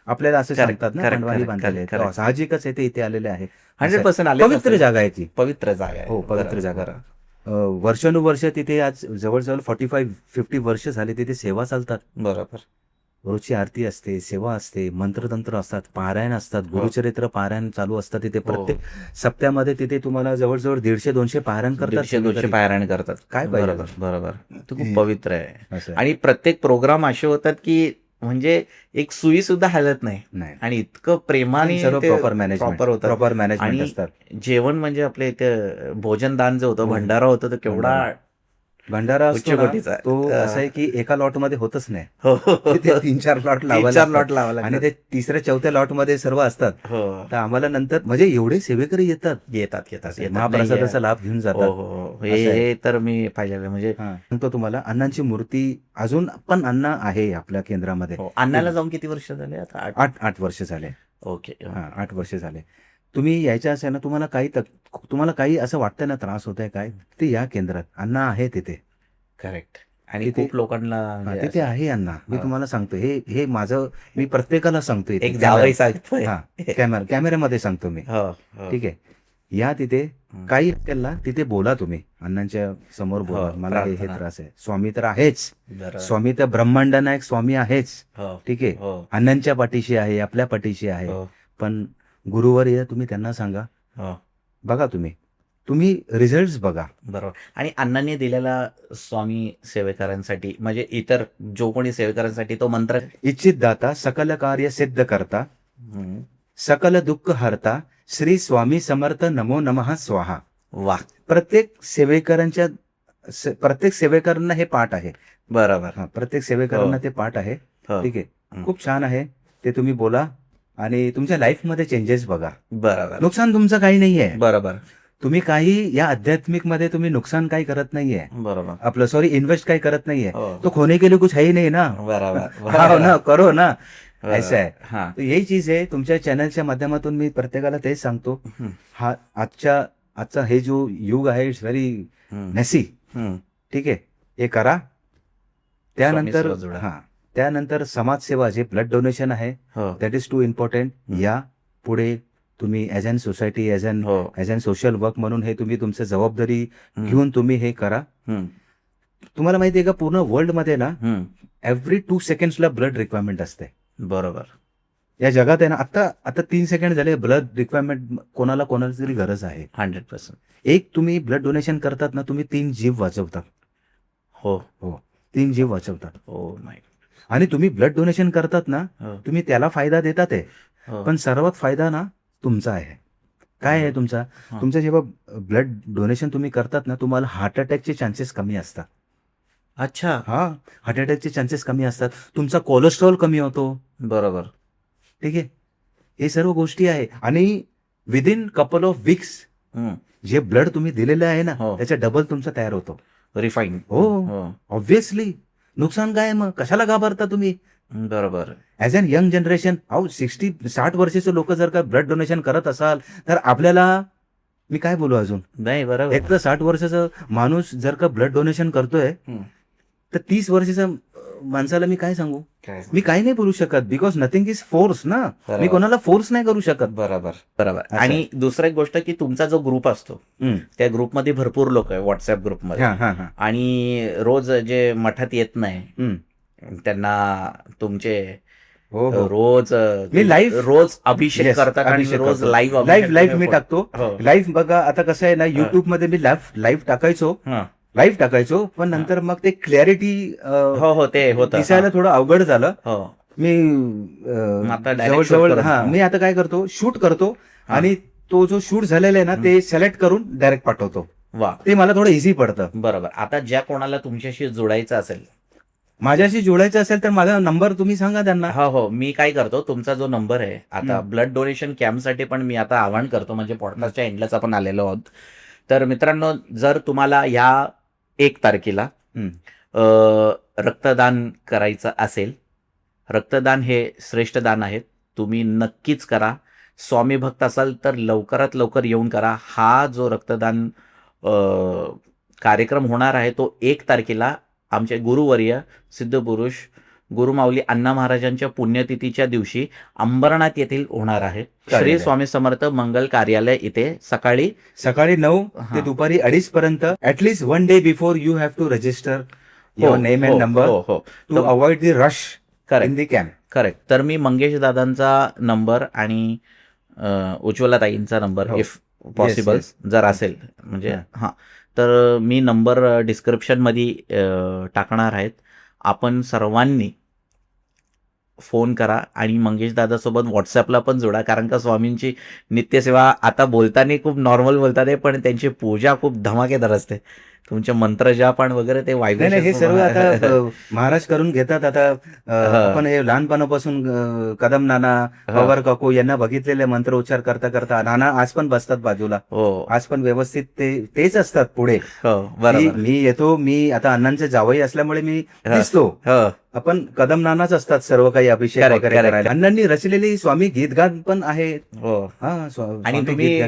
आपल्याला असं Correct, सांगतात ना correct, भांडवाली correct, बांधलेले correct, correct. साहजिकच आहे ते इथे आलेले आहे 100% आले पवित्र जागा आहे ती पवित्र जागा आहे. हो पवित्र बरोबर, जागा बरोबर. वर्षानुवर्ष तिथे आज जवळजवळ 45-50 वर्ष झाले तिथे सेवा चालतात. बरोबर. रोजची आरती असते, सेवा असते, मंत्रतंत्र असतात, पारायण असतात, गुरुचरित्र पारायण चालू असतात तिथे. प्रत्येक सप्त्यामध्ये तिथे तुम्हाला जवळजवळ 150-200 पारायण करतात. 150-200 पारायण करतात. काय पाहिजे? बरोबर बरोबर. तो खूप पवित्र आहे. असं आहे. आणि प्रत्येक प्रोग्राम असे होतात की म्हणजे एक सुई सुद्धा हलत नाही नाही आणि इतकं प्रेमाने सर्व ते प्रॉपर मॅनेजमेंट proper होतात. प्रॉपर मॅनेजमेंट आणि असतात. जेवण म्हणजे आपल्या इथे भोजनदान जो होतं, हो. भंडारा होतं, तो केवढा भंडारा असतो ना, उच्च कोटीचा. तो असं आहे की एका लॉट मध्ये होतच नाही. हो, हो, हो. तिथे 3-4 लॉट 3-4 लॉट लावा आणि लागतात. ते 3ऱ्या-4थ्या लॉट मध्ये सर्व असतात. हो. तर आम्हाला नंतर म्हणजे एवढे सेवेकरी येतात येतात येतात येतात. महाप्रसादाचा लाभ घेऊन हो जातात. हो हो. असं आहे. हे तर मी पाहिलेलं म्हणजे हा. सांगतो तुम्हाला अण्णांची मूर्ती अजून पण अण्णा आहे आपल्या केंद्रामध्ये. हो. अण्णाला जाऊन किती वर्ष झाले आता? 8 वर्ष झाले. ओके. हा 8 वर्ष झाले. तुम्ही यायचं असेल ना, तुम्हाला काही असं वाटतं ना त्रास होत आहे काय, ते या केंद्रात अण्णा आहे तिथे. करेक्ट. आणि तिथे- खूप लोकांना हा, म्हणजे तिथे आहे अण्णा. मी हा. तुम्हाला सांगतो हे माझं मी प्रत्येकाला सांगतो इथे. एक जावई सांगतोय. हा कॅमेऱ्यामध्ये सांगतो मी. हो, हो. ठीक आहे. या तिथे काही असेल ना तिथे बोला तुम्ही अण्णांच्या समोर बोला. हो, मला हे प्रार्थना. त्रास आहे. स्वामी तर आहेच. बरोबर. स्वामी तर ब्रह्मांड नायक स्वामी आहेच. हो, ठीक आहे. हो, अण्णांच्या पाठीशी आहे, आपल्या पाठीशी आहे. हो, पण गुरुवर्य तुम्ही त्यांना सांगा. हो. बघा तुम्ही रिझल्ट बघा. बरोबर. आणि अण्णांनी दिलेला स्वामी सेवेकरांसाठी म्हणजे इतर जो कोणी सेवेकरांसाठी तो मंत्र इच्छित दाता सकल कार्य सिद्ध करता हम्म. सकल दुःख हरता श्री स्वामी समर्थ नमो नमः स्वाहा. वा. प्रत्येक सेवेकरांना हे पाठ आहे. बरोबर. हा, प्रत्येक सेवेकरांना हो. ते पाठ आहे. हो. ठीक आहे. हं. खूप छान आहे. ते तुम्ही बोला आणि तुमच्या लाईफ मध्ये चेंजेस बघा. बरोबर. नुकसान तुमचं काही नाहीये. बरोबर. तुम्ही काही या आध्यात्मिक मध्ये तुम्ही नुकसान काही करत नाहीये. बरोबर. आपलं सॉरी इन्व्हेस्ट काही करत नाहीये. हो. तो खोने के लिए कुछ है ही नहीं ना. बरोबर. हाँ ना, करो ना. बरोबर. ऐसा है. हा. तो यही चीज आहे. तुमच्या चॅनलच्या माध्यमातून मी प्रत्येकाला तेच सांगतो. हम्म. हा आजचा हे जो युग आहे इट्स व्हेरी हम्म. मेसी. हम्म. ठीक आहे. हे करा. त्यानंतर स्वामी सोबत जोडा. त्यानंतर समाजसेवा जे ब्लड डोनेशन आहे हो. That is too important. या पुढे तुम्ही as an society as an social work म्हणून हे तुम्ही तुमचं जबाबदारी घेऊन तुम्ही हे करा. हम्म. तुम्हाला माहिती आहे का पूर्ण वर्ल्ड मध्ये ना हम्म. एव्हरी 2 सेकंड्सला ब्लड रिक्वायरमेंट असते. बरोबर. या जगात आहे ना आता 3 सेकंड झाले ब्लड रिक्वायरमेंट कोणाला तरी गरज आहे. 100%. एक तुम्ही ब्लड डोनेशन करतात ना तुम्ही 3 जीव वाचवतात. हो. 3 जीव वाचवतात. Oh my. आणि तुम्ही ब्लड डोनेशन करतात ना हो. तुम्ही त्याला फायदा देतात आहे. हो. पण सर्वात फायदा ना तुमचा आहे. काय आहे तुमचा? हा. तुमचं जेव्हा ब्लड डोनेशन तुम्ही करतात ना तुम्हाला हार्ट अटॅकचे चान्सेस कमी असतात. अच्छा. हा हार्ट अटॅकचे चान्सेस कमी असतात. तुमचा कोलेस्ट्रॉल कमी होतो. बरोबर. ठीक आहे. हे सर्व गोष्टी आहे. आणि विदिन कपल ऑफ वीक्स हम्म. जे ब्लड तुम्ही दिलेलं आहे ना हो. त्याच्या डबल तुमचा तयार होतो. रिफाईन. हो. ऑब्व्हियसली नुकसान काय मग कशाला घाबरता तुम्ही? बरोबर. ॲज अन यंग जनरेशन 60 वर्षाचे लोक जर का ब्लड डोनेशन करत असाल तर आपल्याला मी काय बोलू अजून. नाही बरोबर. एक तर 60 वर्षाचा माणूस जर का ब्लड डोनेशन करतोय हम्म. तर 30 वर्षाच्या माणसाला मी काय सांगू. काय? मी काही नाही बोलू शकत बिकॉज नथिंग इज फोर्स ना. बरोबर. मी कोणाला फोर्स नाही करू शकत. बरोबर. बरोबर. असं आणि दुसरं एक गोष्ट की तुमचा जो ग्रुप असतो त्या ग्रुपमध्ये भरपूर लोक आहे व्हॉट्सअप ग्रुपमध्ये. हा. आणि रोज जे मठात येत नाही त्यांना तुमचे हो हो. रोज मी live- रोज अभिषेक Yes, करतात आणि अभिषेक रोज करतो. लाईव्ह लाईव्ह मी टाकतो. हो. लाईव्ह बघा आता कसं आहे ना युट्यूब मध्ये मी लाईव्ह टाकायचो पण नंतर मग ते क्लॅरिटी हो ते होतं. दिसायला थोडं अवघड झालं. हो. मी आता direct shoot जवळजवळ करून हा टाकतो. मी आता काय करतो शूट करतो आणि तो जो शूट झालेला आहे ना ते सिलेक्ट करून डायरेक्ट पाठवतो. वा. ते मला थोडं इझी पडतं. बरोबर. आता ज्या कोणाला तुमच्याशी जोडायचं असेल माझ्याशी जोडायचं असेल तर माझा नंबर तुम्ही सांगा त्यांना. हो मी काय करतो तुमचा जो नंबर आहे आता ब्लड डोनेशन कॅम्पसाठी पण मी आता आवाहन करतो म्हणजे पॉडकास्टच्या एंडलाच आपण आलेलो आहोत. तर मित्रांनो जर तुम्हाला या 1 तारखेला रक्तदान करायचं असेल, रक्तदान हे श्रेष्ठ दान आहे. तुम्ही नक्कीच करा. स्वामी भक्त असाल तर लवकरात लवकर येऊन करा. हा जो रक्तदान कार्यक्रम होणार आहे तो 1 तारखेला आमचे गुरुवर्य सिद्धपुरुष गुरुमाऊली अण्णा महाराजांच्या पुण्यतिथीच्या दिवशी अंबरनाथ येथील होणार आहे. चालेल. श्री स्वामी समर्थ मंगल कार्यालय इथे सकाळी 9 ते दुपारी 2:30 पर्यंत. At least 1 day before you have to register your name and number हो to avoid the rush in the camp. Correct. तर मी मंगेश दादांचा नंबर आणि उज्ज्वला ताईंचा नंबर इफ पॉसिबल yes. जर असेल म्हणजे हां, तर मी नंबर डिस्क्रिप्शनमध्ये टाकणार आहेत. आपण सर्वांनी फोन करा आणि मंगेश दादासोबत व्हॉट्सअपला पण जोडा, कारण का स्वामींची नित्यसेवा आता बोलताना खूप नॉर्मल बोलतात पण त्यांची पूजा खूप धमाकेदार असते. तुमचे मंत्र जाप आणि वगैरे ते नाही हे सर्व आता महाराज करून घेतात. आता आपण हे लहानपणापासून कदम नाना, पवार काकू यांना बघितलेले मंत्र उच्चार करता करता नाना आज पण बसतात बाजूला. हो आज पण व्यवस्थित तेच असतात पुढे. हो बरोबर. मी येतो, मी आता अण्णांचे जावई असल्यामुळे मी दिसतो. हो आपण कदम नानाच असतात सर्व काही अभिषेक Correct, वगैरे correct. करायला. अण्णांनी रचलेली स्वामी गीतगान पण आहे. हो हा आणि तुम्ही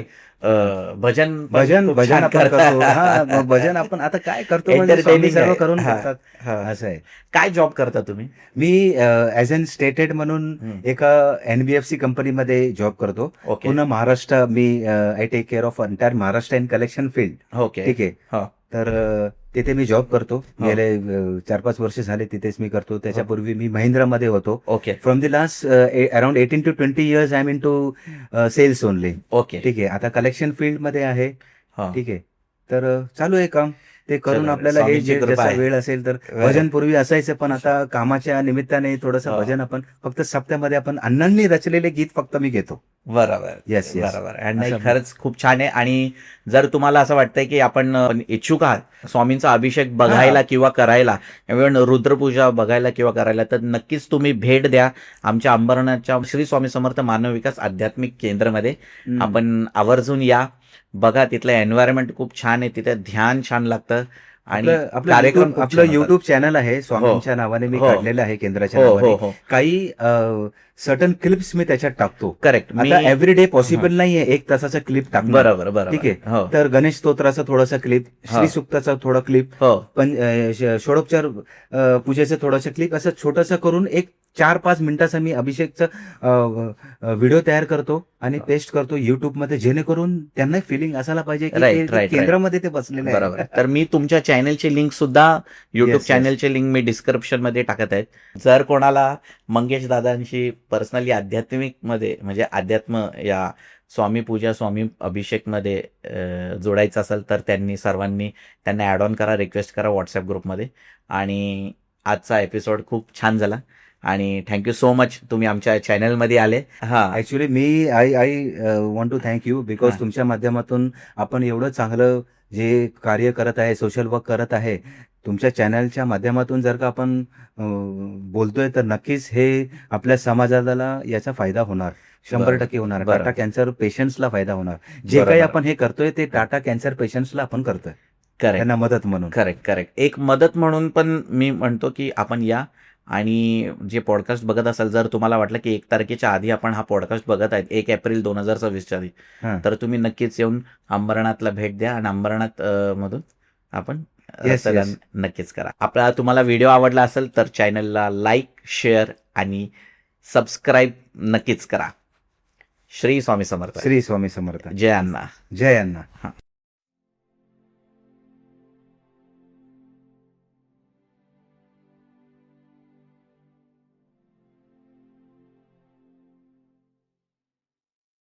भजन भजन खूप भजन छान आपण करता. करतो. हा मग भजन आपण आता काय करतो म्हणजे स्वामी Entertaining सर्व आहे. करून हा, करतात. हा. असं आहे. काय जॉब करता तुम्ही? मी ॲज अन स्टेटेड म्हणून एका NBFC कंपनीमध्ये जॉब करतो. ओके पूर्ण महाराष्ट्र मी I take care of entire Maharashtra in collection field. Okay ठीक आहे. हो. तर तिथे मी जॉब करतो. गेले 4-5 वर्ष झाले तिथेच मी करतो. त्याच्यापूर्वी मी महिंद्रामध्ये होतो. Okay from the last around 18 to 20 years I am into sales only. Okay ठीक आहे. आता कलेक्शन फील्ड मध्ये आहे. हो. ठीक आहे. तर चालू आहे काम ते करून. चला, आपल्याला हे स्वामींची कृपा जसा आहे. वेळ असेल तर भजन पूर्वी असायचं, पण आता कामाच्या निमित्ताने थोडंसं हो. भजन आपण फक्त सप्त्यामध्ये आपण अण्णांनी रचलेले गीत फक्त मी घेतो. बरोबर. Yes, yes. बरोबर. आणि नाही, असं- खरंच खूप छान आहे. आणि जर तुम्हाला असं वाटतंय की आपण इच्छुक आहात स्वामींचा अभिषेक बघायला किंवा करायला, इव्हन रुद्रपूजा बघायला किंवा करायला, तर नक्कीच तुम्ही भेट द्या आमच्या अंबरनाथच्या श्री स्वामी समर्थ मानव विकास आध्यात्मिक केंद्रमध्ये. आपण आवर्जून या, बघा. तिथलं एन्व्हायरमेंट खूप छान आहे, तिथे ध्यान छान लागतं आणि आपलं कार्यक्रम YouTube- खूप आपलं छान होतात. युट्यूब चॅनल आहे स्वामींच्या नावाने मी हो. काढलेलं आहे केंद्राच्या हो हो नावाने. हो काही सर्टन क्लिप्स मी त्याच्यात टाकतो. करेक्ट. मी आता एव्हरी डे पॉसिबल नाहीये 1 तासाचा क्लिप टाकणं. बरोबर बरोबर. ठीक आहे. हो तर गणेश स्तोत्राचा थोडासा क्लिप, श्री सुक्ताचा थोडा क्लिप, हो पण षोडोपचार पूजेचं थोडंसं क्लिप, असं छोटंसं करून एक 4-5 मिनिटाचा मी अभिषेकचा व्हिडिओ तयार करतो आणि पेस्ट करतो युट्यूबमध्ये, जेणेकरून त्यांना फिलिंग असायला पाहिजे की Right, ते right, केंद्रामध्ये ते बसलेले आहे. बरोबर. तर मी तुमच्या चॅनलची लिंक सुद्धा, युट्यूब yes. चॅनलची लिंक मी डिस्क्रिप्शन मध्ये टाकत आहे. जर कोणाला मंगेश दादांशी पर्सनली आध्यात्मिक मध्ये म्हणजे अध्यात्म या स्वामी पूजा स्वामी अभिषेक मध्ये जोडायचं असेल तर त्यांनी सर्वांनी त्यांना ऍड ऑन करा, रिक्वेस्ट करा व्हॉट्सअप ग्रुपमध्ये. आणि आजचा एपिसोड खूप छान झाला आणि थँक्यू सो मच तुम्ही आमच्या चॅनलमध्ये आले. हा ऍक्च्युली मी I want to thank you because हा. तुमच्या माध्यमातून आपण एवढं चांगलं जे कार्य करत आहे, सोशल वर्क करत आहे, तुमच्या चॅनलच्या माध्यमातून जर का आपण बोलतोय तर नक्कीच हे आपल्या समाजाला याचा फायदा होणार, 100% होणार. बरं. टाटा कॅन्सर पेशंट्सला फायदा होणार. जे बरोबर. काही आपण हे करतोय ते टाटा कॅन्सर पेशंट्सला आपण करतोय, करेक्ट त्यांना मदत म्हणून. करेक्ट. एक मदत म्हणून पण मी म्हणतो की आपण या. आणि जे पॉडकास्ट बघत असाल, जर तुम्हाला वाटलं की 1 तारखेच्या आधी आपण हा पॉडकास्ट बघत आहेत, 1 एप्रिल 2026 आधी, हा. तर तुम्ही नक्कीच येऊन अंबरनाथला भेट द्या आणि अंबरनाथ मधून आपण Yes, रक्तदान yes. नक्कीच करा. आपला तुम्हाला व्हिडिओ आवडला असेल तर चॅनलला लाईक, शेअर आणि सबस्क्राईब नक्कीच करा. श्री स्वामी समर्थ. श्री स्वामी समर्थ. जय अण्णा. जय अण्णा.